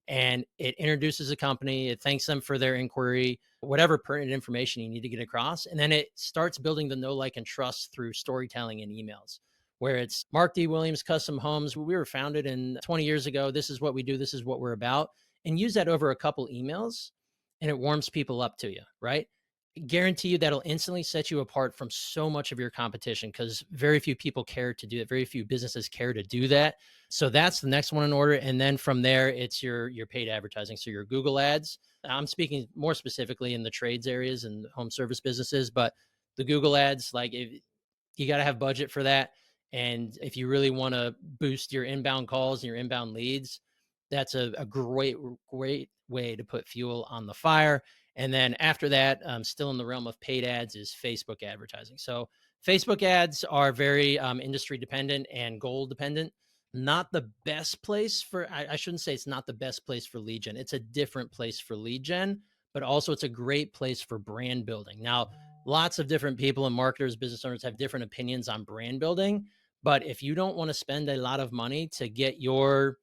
And it introduces a company, it thanks them for their inquiry, whatever pertinent information you need to get across. And then it starts building the know, like, and trust through storytelling in emails, where it's Mark D. Williams Custom Homes. We were founded in 20 years ago. This is what we do. This is what we're about. And use that over a couple emails and it warms people up to you, right? Guarantee you that'll instantly set you apart from so much of your competition because very few people care to do it. Very few businesses care to do that. So that's the next one in order. And then from there, it's your paid advertising. So your Google ads. I'm speaking more specifically in the trades areas and home service businesses, but the Google ads, like if, you got to have budget for that. And if you really want to boost your inbound calls and your inbound leads, that's a great way to put fuel on the fire. And then after that, still in the realm of paid ads is Facebook advertising. So Facebook ads are very industry dependent and goal dependent. Not the best place for, I shouldn't say it's not the best place for lead gen. It's a different place for lead gen, but also it's a great place for brand building. Now, lots of different people and marketers, business owners have different opinions on brand building. But if you don't want to spend a lot of money to get your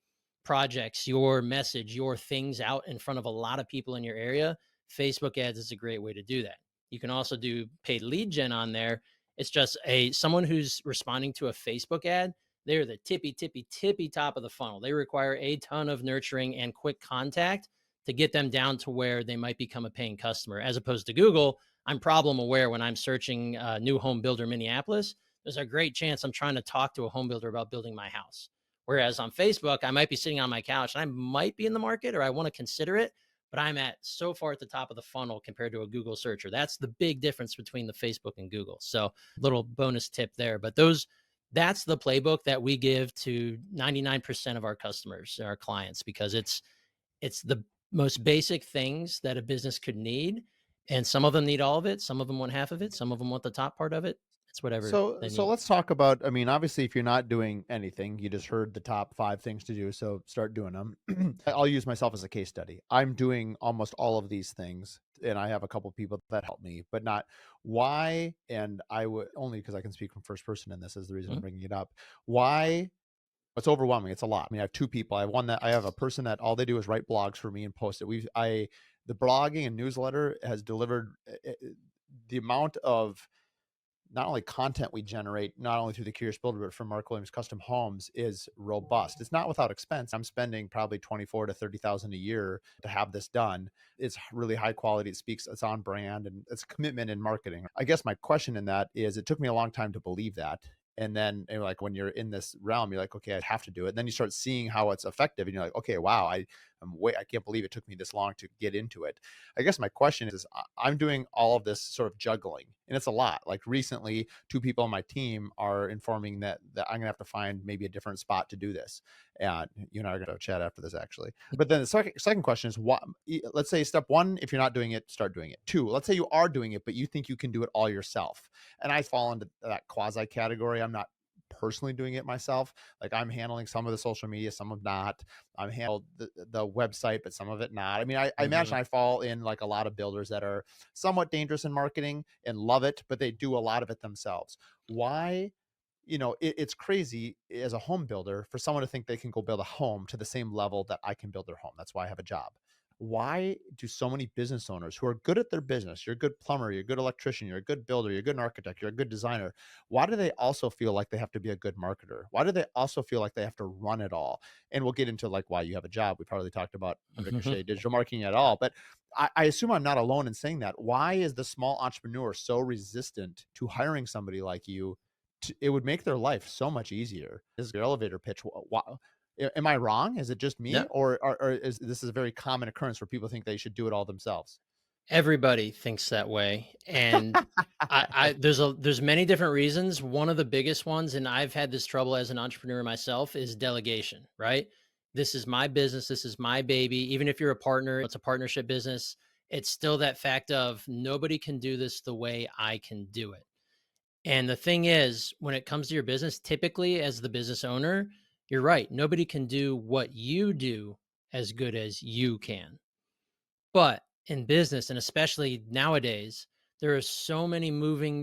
projects, your message, your things out in front of a lot of people in your area, Facebook ads is a great way to do that. You can also do paid lead gen on there. It's just a someone who's responding to a Facebook ad. They're the tippy top of the funnel. They require a ton of nurturing and quick contact to get them down to where they might become a paying customer, as opposed to Google. I'm problem aware when I'm searching new home builder Minneapolis. There's a great chance I'm trying to talk to a home builder about building my house. Whereas on Facebook, I might be sitting on my couch and I might be in the market or I want to consider it, but I'm at so far at the top of the funnel compared to a Google searcher. That's the big difference between the Facebook and Google. So, little bonus tip there. But that's the playbook that we give to 99% of our customers, our clients, because it's the most basic things that a business could need. And some of them need all of it. Some of them want half of it. Some of them want the top part of it. It's whatever So they so need. let's talk about, I mean, obviously if you're not doing anything, you just heard the top 5 things to do, so start doing them. I'll use myself as a case study. I'm doing almost all of these things and I have a couple people that help me, but not why, and I would only because I can speak from first person in this is the reason I'm Mhm. bringing it up. Why it's overwhelming. It's a lot. I mean, I have 2 people. I have a person that all they do is write blogs for me and post it. The blogging and newsletter has delivered the amount of not only content we generate, not only through the Curious Builder, but from Mark Williams Custom Homes is robust. It's not without expense. I'm spending probably 24 to 30,000 a year to have this done. It's really high quality. It's on brand, and it's commitment in marketing. I guess my question in that is, it took me a long time to believe that. And then like when you're in this realm, you're like, okay, I have to do it. And then you start seeing how it's effective, and you're like, okay, wow, I can't believe it took me this long to get into it. I guess my question is I'm doing all of this sort of juggling, and it's a lot. Like recently, 2 people on my team are informing that I'm gonna have to find maybe a different spot to do this. And you and I are gonna chat after this actually. But then the second question is what, let's say step 1, if you're not doing it, start doing it. 2, let's say you are doing it, but you think you can do it all yourself. And I fall into that quasi category. I'm not personally doing it myself. Like I'm handling some of the social media, some of not. I'm handled the website, but some of it not. I mean, I imagine Mhm. I fall in like a lot of builders that are somewhat dangerous in marketing and love it, but they do a lot of it themselves. Why? It's crazy as a home builder for someone to think they can go build a home to the same level that I can build their home. That's why I have a job. Why do so many business owners who are good at their business, you're a good plumber, you're a good electrician, you're a good builder, you're a good architect, you're a good designer, why do they also feel like they have to be a good marketer? Why do they also feel like they have to run it all? And we'll get into like why you have a job. We probably talked about Ricochet digital marketing at Yeah. all, but I assume I'm not alone in saying that. Why is the small entrepreneur so resistant to hiring somebody like you? It would make their life so much easier. This is your elevator pitch. Am I wrong? Is it just me, No, or is this is a very common occurrence where people think they should do it all themselves? everybody thinks that way. And there's many different reasons. One of the biggest ones, and I've had this trouble as an entrepreneur myself, is delegation, right? This is my business. This is my baby. Even if you're a partner, it's a partnership business. It's still that fact of nobody can do this the way I can do it. And the thing is, when it comes to your business, typically as the business owner, you're right. Nobody can do what you do as good as you can. But in business, and especially nowadays, there are so many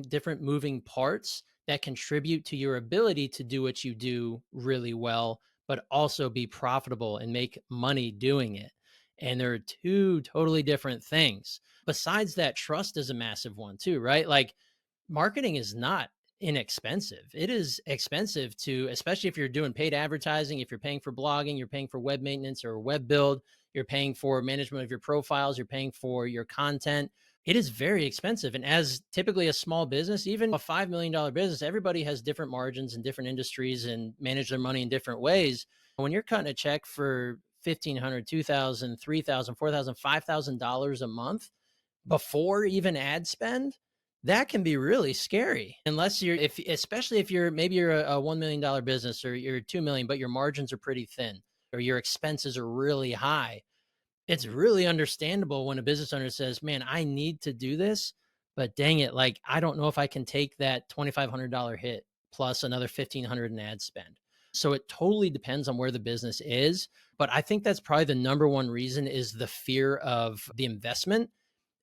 different moving parts that contribute to your ability to do what you do really well, but also be profitable and make money doing it. And there are two totally different things. Besides that, trust is a massive one too, right? Like marketing is not inexpensive. It is expensive to, especially if you're doing paid advertising, if you're paying for blogging, you're paying for web maintenance or web build, you're paying for management of your profiles, you're paying for your content. It is very expensive. And as typically a small business, even a $5 million business, everybody has different margins in different industries and manage their money in different ways. When you're cutting a check for 1,500, 2,000, 3,000, 4,000, $5,000 a month, before even ad spend, that can be really scary. Unless you're, if especially if you're maybe you're a $1 million business or you're 2 million, but your margins are pretty thin or your expenses are really high. It's really understandable when a business owner says, "Man, I need to do this, but dang it, like I don't know if I can take that $2,500 hit plus another 1,500 in ad spend." So it totally depends on where the business is, but I think that's probably the number one reason is the fear of the investment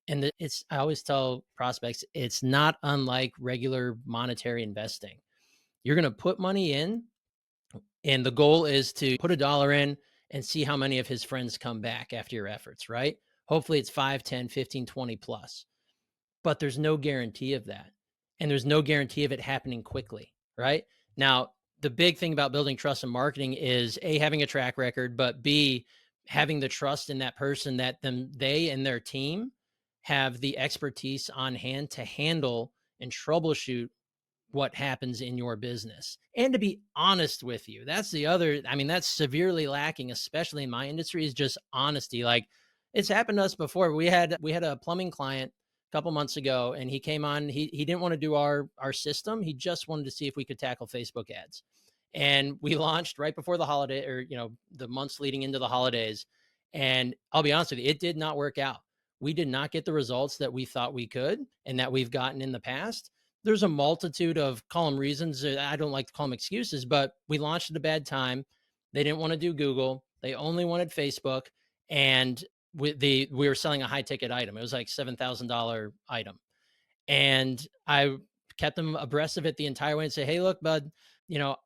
And I always tell prospects, it's not unlike regular monetary investing. You're going to put money in, and the goal is to put $1 in and see how many of his friends come back after your efforts, right? Hopefully it's 5, 10, 15, 20 plus, but there's no guarantee of that. And there's no guarantee of it happening quickly, right? Now, the big thing about building trust and marketing is A, having a track record, but B, having the trust in that person that they and their team have the expertise on hand to handle and troubleshoot what happens in your business. And to be honest with you, that's the other, I mean, that's severely lacking, especially in my industry, is just honesty. Like, it's happened to us before. We had a plumbing client a couple months ago, and he came on, he didn't want to do our system. He just wanted to see if we could tackle Facebook ads. And we launched right before the holiday, or the months leading into the holidays. And I'll be honest with you, it did not work out. We did not get the results that we thought we could and that we've gotten in the past. There's a multitude of call them reasons. I don't like to call them excuses, but we launched at a bad time. They didn't want to do Google. They only wanted Facebook, and we were selling a high ticket item. It was like $7,000 item, and I kept them abreast of it the entire way and say, "Hey, look, bud, you know,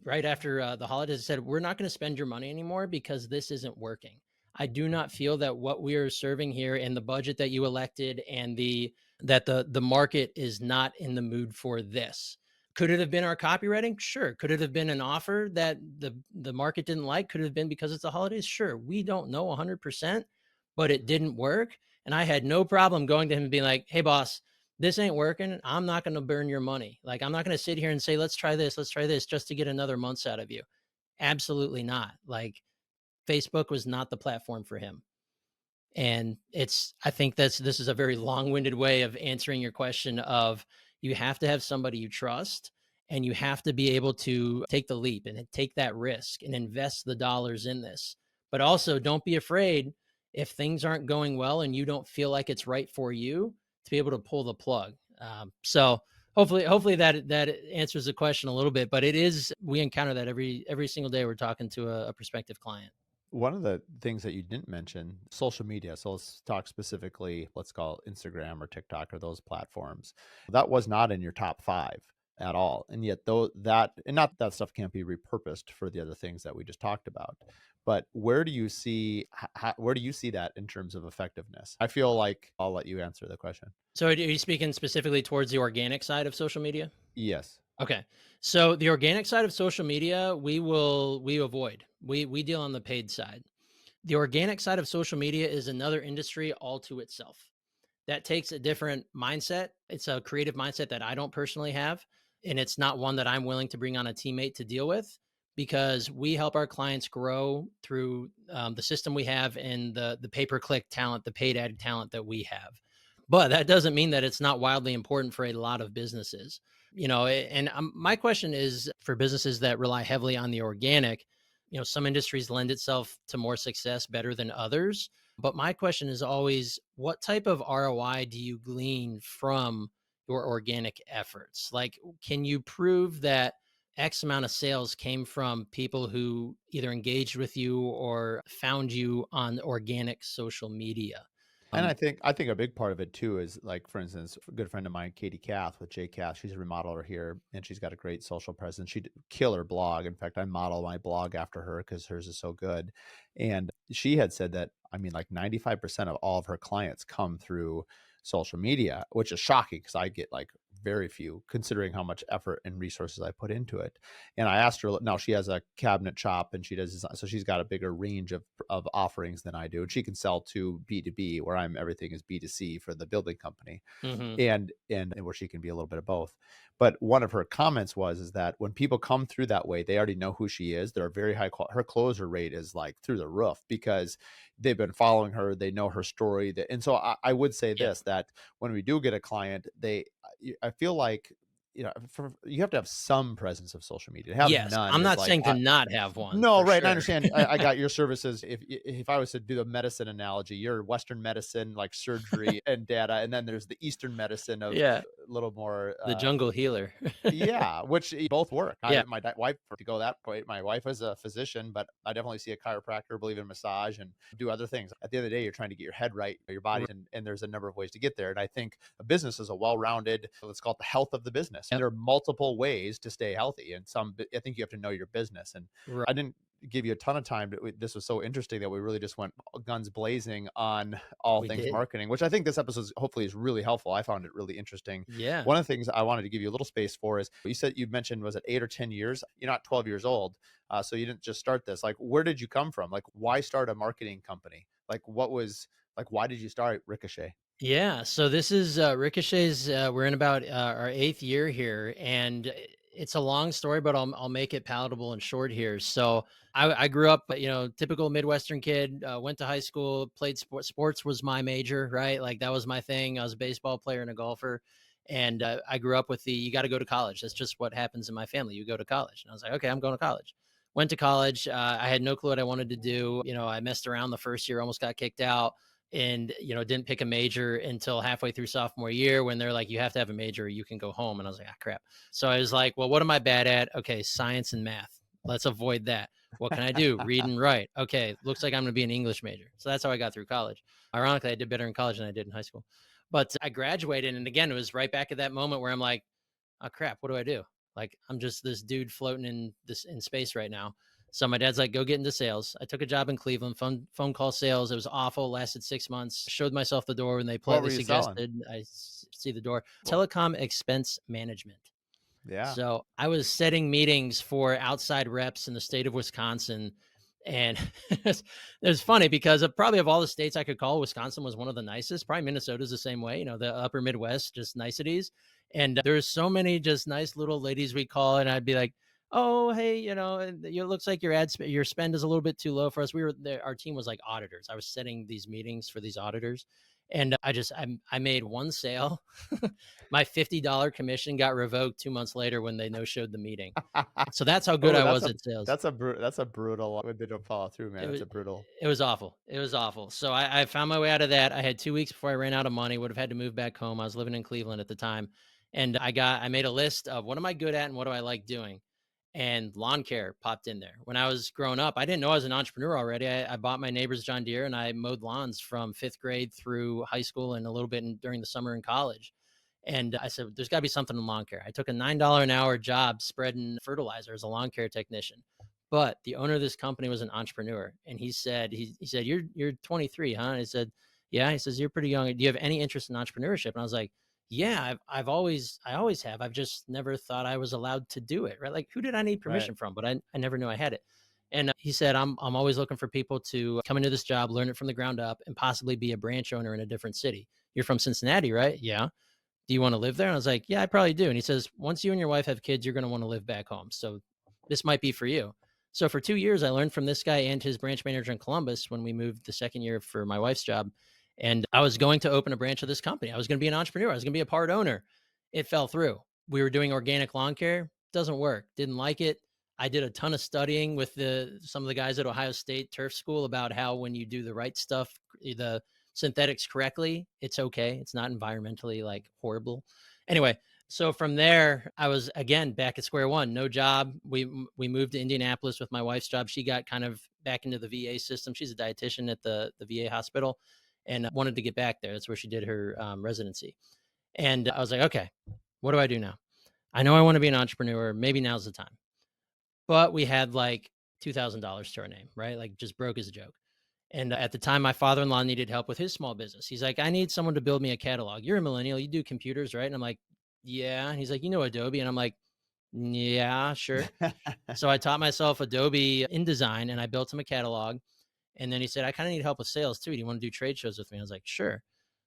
right after the holidays, I said, we're not going to spend your money anymore because this isn't working. I do not feel that what we are serving here and the budget that you elected and the market is not in the mood for this. Could it have been our copywriting? Sure. Could it have been an offer that the market didn't like? Could it have been because it's the holidays? Sure. We don't know 100%, but it didn't work. And I had no problem going to him and being like, "Hey, boss, this ain't working. I'm not going to burn your money. Like, I'm not going to sit here and say, let's try this just to get another months out of you." Absolutely not. Like, Facebook was not the platform for him. And I think this is a very long-winded way of answering your question of, you have to have somebody you trust, and you have to be able to take the leap and take that risk and invest the dollars in this. But also, don't be afraid if things aren't going well and you don't feel like it's right for you, to be able to pull the plug. So hopefully that answers the question a little bit. But we encounter that every single day we're talking to a prospective client. One of the things that you didn't mention, social media. So let's talk specifically, let's call it Instagram or TikTok or those platforms. That was not in your top five at all. And yet though that, and not that stuff can't be repurposed for the other things that we just talked about. But where do you see where do you see that in terms of effectiveness? I feel like I'll let you answer the question. So are you speaking specifically towards the organic side of social media? Yes. Okay. So the organic side of social media, we avoid. We deal on the paid side. The organic side of social media is another industry all to itself. That takes a different mindset. It's a creative mindset that I don't personally have, and it's not one that I'm willing to bring on a teammate to deal with, because we help our clients grow through the system we have and the pay per click talent, the paid ad talent that we have. But that doesn't mean that it's not wildly important for a lot of businesses. And my question is for businesses that rely heavily on the organic. Some industries lend itself to more success better than others. But my question is always, what type of ROI do you glean from your organic efforts? Like, can you prove that X amount of sales came from people who either engaged with you or found you on organic social media? And Um, I think a big part of it too is, like, for instance, a good friend of mine, Katie Kath with J Kath, she's a remodeler here and she's got a great social presence. She killer blog. In fact, I model my blog after her because hers is so good. And she had said that, I mean, like 95% of all of her clients come through social media, which is shocking because I get like very few considering how much effort and resources I put into it. And I asked her, now she has a cabinet shop and she does design, so she's got a bigger range of offerings than I do. And she can sell to B2B, where everything is B2C for the building company, mhm. and where she can be a little bit of both. But one of her comments was is that when people come through that way, they already know who she is. They're very high quality. Her closure rate is like through the roof because they've been following her. They know her story. And so I would say Yeah. this, that when we do get a client, I feel like you have to have some presence of social media. To have Yes, none I'm is not like, saying to not have one no, for right, and I sure. understand. I got your services. If I was to do the medicine analogy, you're Western medicine, like surgery and data, and then there's the Eastern medicine of Yeah, a little more, the jungle healer. yeah, which both work. Yeah, Wife to go that way. My wife is a physician, but I definitely see a chiropractor, believe in massage, and do other things. At the end of the day, you're trying to get your head right, your body, r and there's a number of ways to get there. And I think a business is a well-rounded. Let's call it the health of the business. And yep, there are multiple ways to stay healthy, and I think you have to know your business. And right, I didn't give you a ton of time. This was so interesting that we really just went guns blazing on all we things did. marketing, which I think this episode hopefully is really helpful. I found it really interesting. Yeah. One of the things I wanted to give you a little space for is you said you mentioned, was it 8 or 10 years? You're not 12 years old, so you didn't just start this. Like, where did you come from? Like, why start a marketing company? Like, why did you start Ricochet? Yeah, so this is Ricochet's. We're in about our eighth year here, and it's a long story, but I'll make it palatable and short here. So I grew up, typical Midwestern kid. Went to high school, played sports. Sports was my major, right? Like that was my thing. I was a baseball player and a golfer, and I grew up with the you got to go to college. That's just what happens in my family. You go to college, and I was like, okay, I'm going to college. Went to college. I had no clue what I wanted to do. I messed around the first year, almost got kicked out and didn't pick a major until halfway through sophomore year when they're like you have to have a major or you can go home, and I was like, ah, crap. So I was like, well, what am I bad at? Okay, science and math. Let's avoid that. What can I do? Read and write. Okay, looks like I'm going to be an English major. So that's how I got through college. Ironically, I did better in college than I did in high school, but I graduated, and again, it was right back at that moment where I'm like, oh crap, what do I do? Like I'm just this dude floating in space right now. So my dad's like, go get into sales. I took a job in Cleveland, phone call sales. It was awful. Lasted 6 months. Showed myself the door when they What were politely you selling? suggested see the door. What? Telecom expense management. Yeah. So I was setting meetings for outside reps in the state of Wisconsin. And it's funny because probably of all the states I could call, Wisconsin was one of the nicest. Probably Minnesota's the same way, the upper Midwest, just niceties. And there's so many just nice little ladies we call. And I'd be like, oh, hey, it looks like your spend is a little bit too low for us. We were there. Our team was like auditors. I was setting these meetings for these auditors. And I made one sale. My $50 commission got revoked 2 months later when they no showed the meeting. So that's how good Oh, I was at sales. that's a brutal when they don't follow through, man. It That's was a brutal. it was awful. It was awful. So I found my way out of that. I had 2 weeks before I ran out of money. Would have had to move back home. I was living in Cleveland at the time, and I made a list of what am I good at and what do I like doing. And lawn care popped in there. When I was growing up, I didn't know I was an entrepreneur already. I bought my neighbor's John Deere and I mowed lawns from fifth grade through high school and a little bit during the summer in college. And I said, there's got to be something in lawn care. I took a $9 an hour job spreading fertilizer as a lawn care technician. But the owner of this company was an entrepreneur. And he said, you're 23, huh? And I said, yeah. He says, you're pretty young. Do you have any interest in entrepreneurship? And I was like, yeah, I always have. I've just never thought I was allowed to do it. Right. Like who did I need Right. permission from? But I never knew I had it. And he said, I'm always looking for people to come into this job, learn it from the ground up, and possibly be a branch owner in a different city. You're from Cincinnati, right? Yeah. Do you want to live there? And I was like, yeah, I probably do. And he says, once you and your wife have kids, you're going to want to live back home. So this might be for you. So for 2 years, I learned from this guy and his branch manager in Columbus when we moved the second year for my wife's job. And I was going to open a branch of this company. I was going to be an entrepreneur. I was going to be a part owner. It fell through. We were doing organic lawn care. Doesn't work. Didn't like it. I did a ton of studying with some of the guys at Ohio State Turf School about how when you do the right stuff, the synthetics correctly, it's okay. It's not environmentally like horrible. Anyway, so from there, I was again back at square one. No job. We moved to Indianapolis with my wife's job. She got kind of back into the VA system. She's a dietitian at the VA hospital, and wanted to get back there. That's where she did her residency. And I was like, okay, what do I do now? I know I want to be an entrepreneur. Maybe now's the time. But we had like $2,000 to our name, right? Like just broke as a joke. And at the time, my father-in-law needed help with his small business. He's like, I need someone to build me a catalog. You're a millennial. You do computers, right? And I'm like, yeah. And he's like, you know Adobe. And I'm like, yeah, sure. So I taught myself Adobe InDesign and I built him a catalog. And then he said, I kind of need help with sales too. Do you want to do trade shows with me? I was like, sure.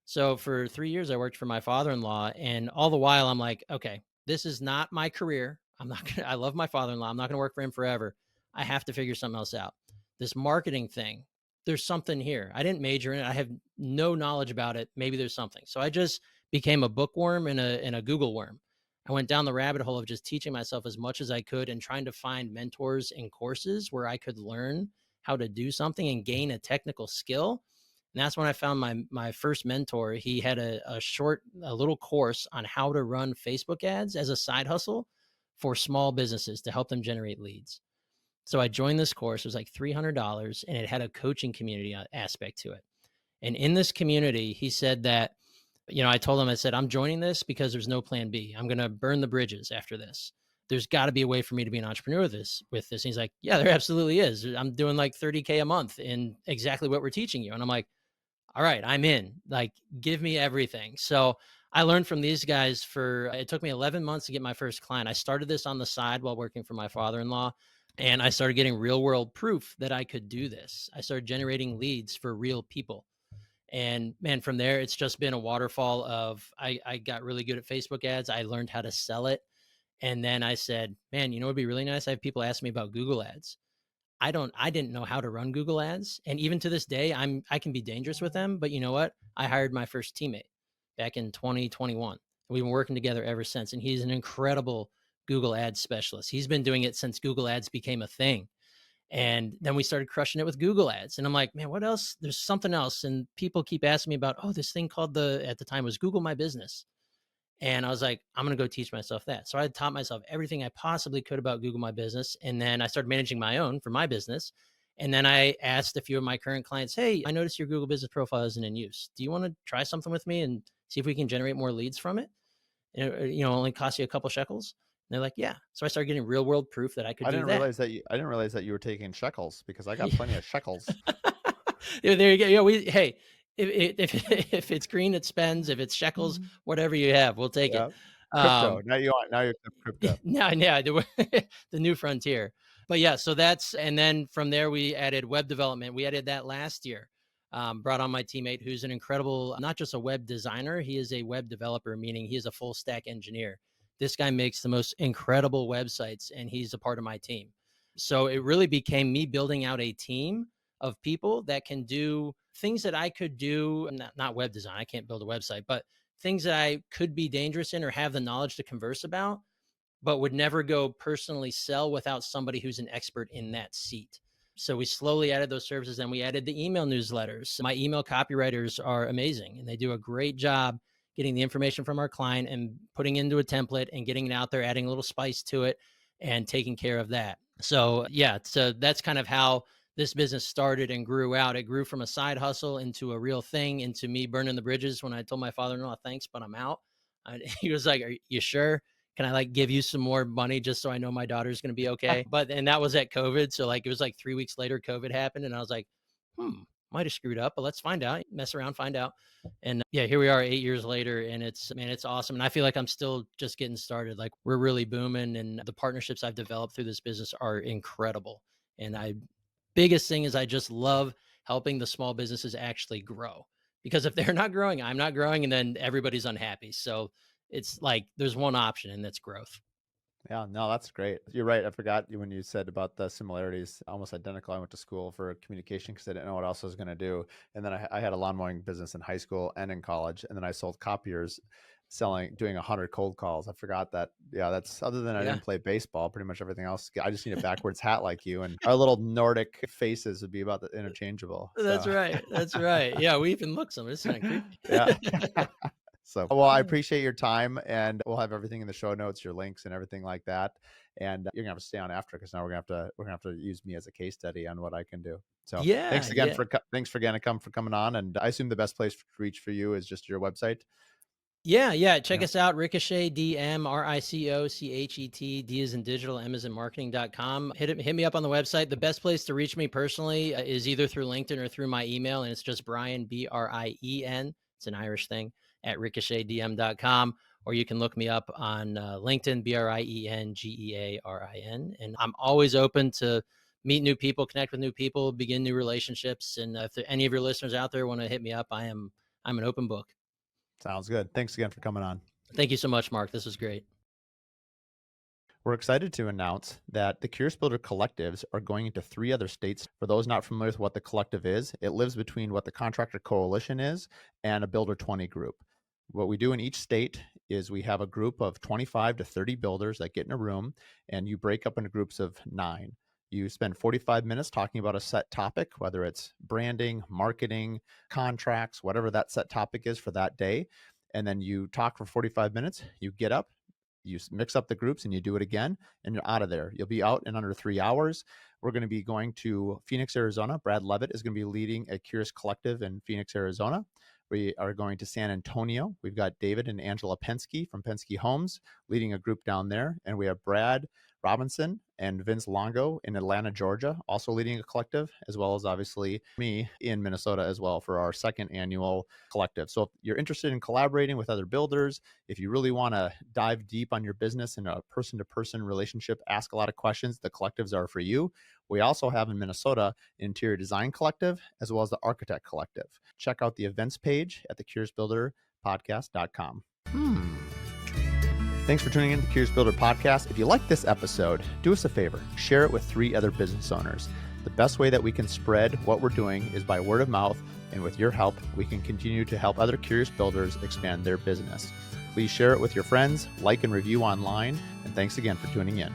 So for 3 years, I worked for my father-in-law. And all the while, I'm like, okay, this is not my career. I'm not going to, I love my father-in-law. I'm not going to work for him forever. I have to figure something else out. This marketing thing, there's something here. I didn't major in it. I have no knowledge about it. Maybe there's something. So I just became a bookworm and a Google worm. I went down the rabbit hole of just teaching myself as much as I could and trying to find mentors and courses where I could learn how to do something and gain a technical skill. And that's when I found my first mentor. He had a little course on how to run Facebook ads as a side hustle for small businesses to help them generate leads. So I joined this course. It was like $300 and it had a coaching community aspect to it. And in this community, he said that, I told him, I said, I'm joining this because there's no plan B. I'm going to burn the bridges after this. There's got to be a way for me to be an entrepreneur with this. And he's like, yeah, there absolutely is. I'm doing like 30K a month in exactly what we're teaching you. And I'm like, all right, I'm in. Like, give me everything. So I learned from these guys it took me 11 months to get my first client. I started this on the side while working for my father-in-law, and I started getting real world proof that I could do this. I started generating leads for real people. And man, from there, it's just been a waterfall of I got really good at Facebook ads. I learned how to sell it. And then I said, man, it'd be really nice. I have people ask me about Google ads. I didn't know how to run Google ads. And even to this day, I can be dangerous with them. But you know what? I hired my first teammate back in 2021. We've been working together ever since. And he's an incredible Google ads specialist. He's been doing it since Google ads became a thing. And then we started crushing it with Google ads. And I'm like, man, what else? There's something else. And people keep asking me about, this thing called at the time was Google My Business. And I was like, I'm going to go teach myself that. So I taught myself everything I possibly could about Google My Business. And then I started managing my own for my business. And then I asked a few of my current clients, hey, I noticed your Google Business profile isn't in use. Do you want to try something with me and see if we can generate more leads from it? And only cost you a couple shekels. And they're like, yeah. So I started getting real world proof that I could I do didn't that. realize that you were taking shekels because I got plenty of shekels. Yeah, there you go. Yeah, hey, if it's green, it spends. If it's shekels, Mhm. whatever you have, we'll take it. Yeah. Crypto. Um, Now you accept crypto. yeah, yeah, the new frontier. But yeah, so and then from there we added web development. We added that last year. Brought on my teammate, who's an incredible, not just a web designer, he is a web developer, meaning he is a full stack engineer. This guy makes the most incredible websites, and he's a part of my team. So it really became me building out a team of people that can do things that I could do, not web design. I can't build a website, but things that I could be dangerous in or have the knowledge to converse about, but would never go personally sell without somebody who's an expert in that seat. So we slowly added those services, and we added the email newsletters. My email copywriters are amazing, and they do a great job getting the information from our client and putting into a template and getting it out there, adding a little spice to it and taking care of that. So yeah, so that's kind of how this business started and grew out. It grew from a side hustle into a real thing, into me burning the bridges when I told my father-in-law, thanks, but I'm out. He was like, are you sure? Can I like give you some more money just so I know my daughter's going to be okay? And that was at COVID. So like, it was like 3 weeks later, COVID happened. And I was like, might have screwed up, but let's find out, mess around, find out. And yeah, here we are 8 years later, and it's awesome. And I feel like I'm still just getting started. Like, we're really booming, and the partnerships I've developed through this business are incredible. And biggest thing is I just love helping the small businesses actually grow, because if they're not growing, I'm not growing, and then everybody's unhappy. So it's like there's one option, and that's growth. Yeah, no, that's great. You're right. I forgot when you said about the similarities, almost identical. I went to school for communication because I didn't know what else I was going to do. And then I had a lawn mowing business in high school and in college. And then I sold copiers doing 100 cold calls. I forgot that. Yeah, that's other than I Yeah. didn't play baseball, pretty much everything else. I just need a backwards hat like you. And our little Nordic faces would be about the interchangeable. That's So, right. That's right. Yeah, we even look some. It's kind of creepy. yeah. So, well, I appreciate your time, and we'll have everything in the show notes, your links and everything like that. And you're gonna have to stay on after because now we're gonna have to use me as a case study on what I can do. So, Yeah, yeah. thanks for again for coming on. And I assume the best place to reach for you is just your website. Yeah, yeah. Check Yeah, us out. Ricochet, DM, RICOCHET, D is in digital, M is in marketing.com. Hit me up on the website. The best place to reach me personally is either through LinkedIn or through my email. And it's just Brian, Brien. It's an Irish thing, at ricochettdm.com. Or you can look me up on LinkedIn, BRIENGEARIN. And I'm always open to meet new people, connect with new people, begin new relationships. And if any of your listeners out there want to hit me up, I'm an open book. sounds good. Thanks again for coming on. Thank you so much, Mark. This was great. We're excited to announce that the Curious Builder collectives are going into 3 other states. For those not familiar with what the collective is, it lives between what the Contractor Coalition is and a Builder 20 group. What we do in each state is we have a group of 25 to 30 builders that get in a room, and you break up into groups of 9. You spend 45 minutes talking about a set topic, whether it's branding, marketing, contracts, whatever that set topic is for that day. And then you talk for 45 minutes, you get up, you mix up the groups and you do it again, and you're out of there. You'll be out in under 3 hours. We're going to be going to Phoenix, Arizona. Brad Levitt is going to be leading a Curious Collective in Phoenix, Arizona. We are going to San Antonio. We've got David and Angela Penske from Penske Homes leading a group down there. And we have Brad Robinson and Vince Longo in Atlanta, Georgia, also leading a collective, as well as obviously me in Minnesota as well for our second annual collective. So if you're interested in collaborating with other builders, if you really want to dive deep on your business in a person-to-person relationship, ask a lot of questions, the collectives are for you. We also have in Minnesota Interior Design Collective, as well as the Architect Collective. Check out the events page at thecuriousbuilderpodcast.com. Thanks for tuning in to the Curious Builder Podcast. If you like this episode, do us a favor, share it with 3 other business owners. The best way that we can spread what we're doing is by word of mouth, and with your help, we can continue to help other curious builders expand their business. Please share it with your friends, like and review online, and thanks again for tuning in.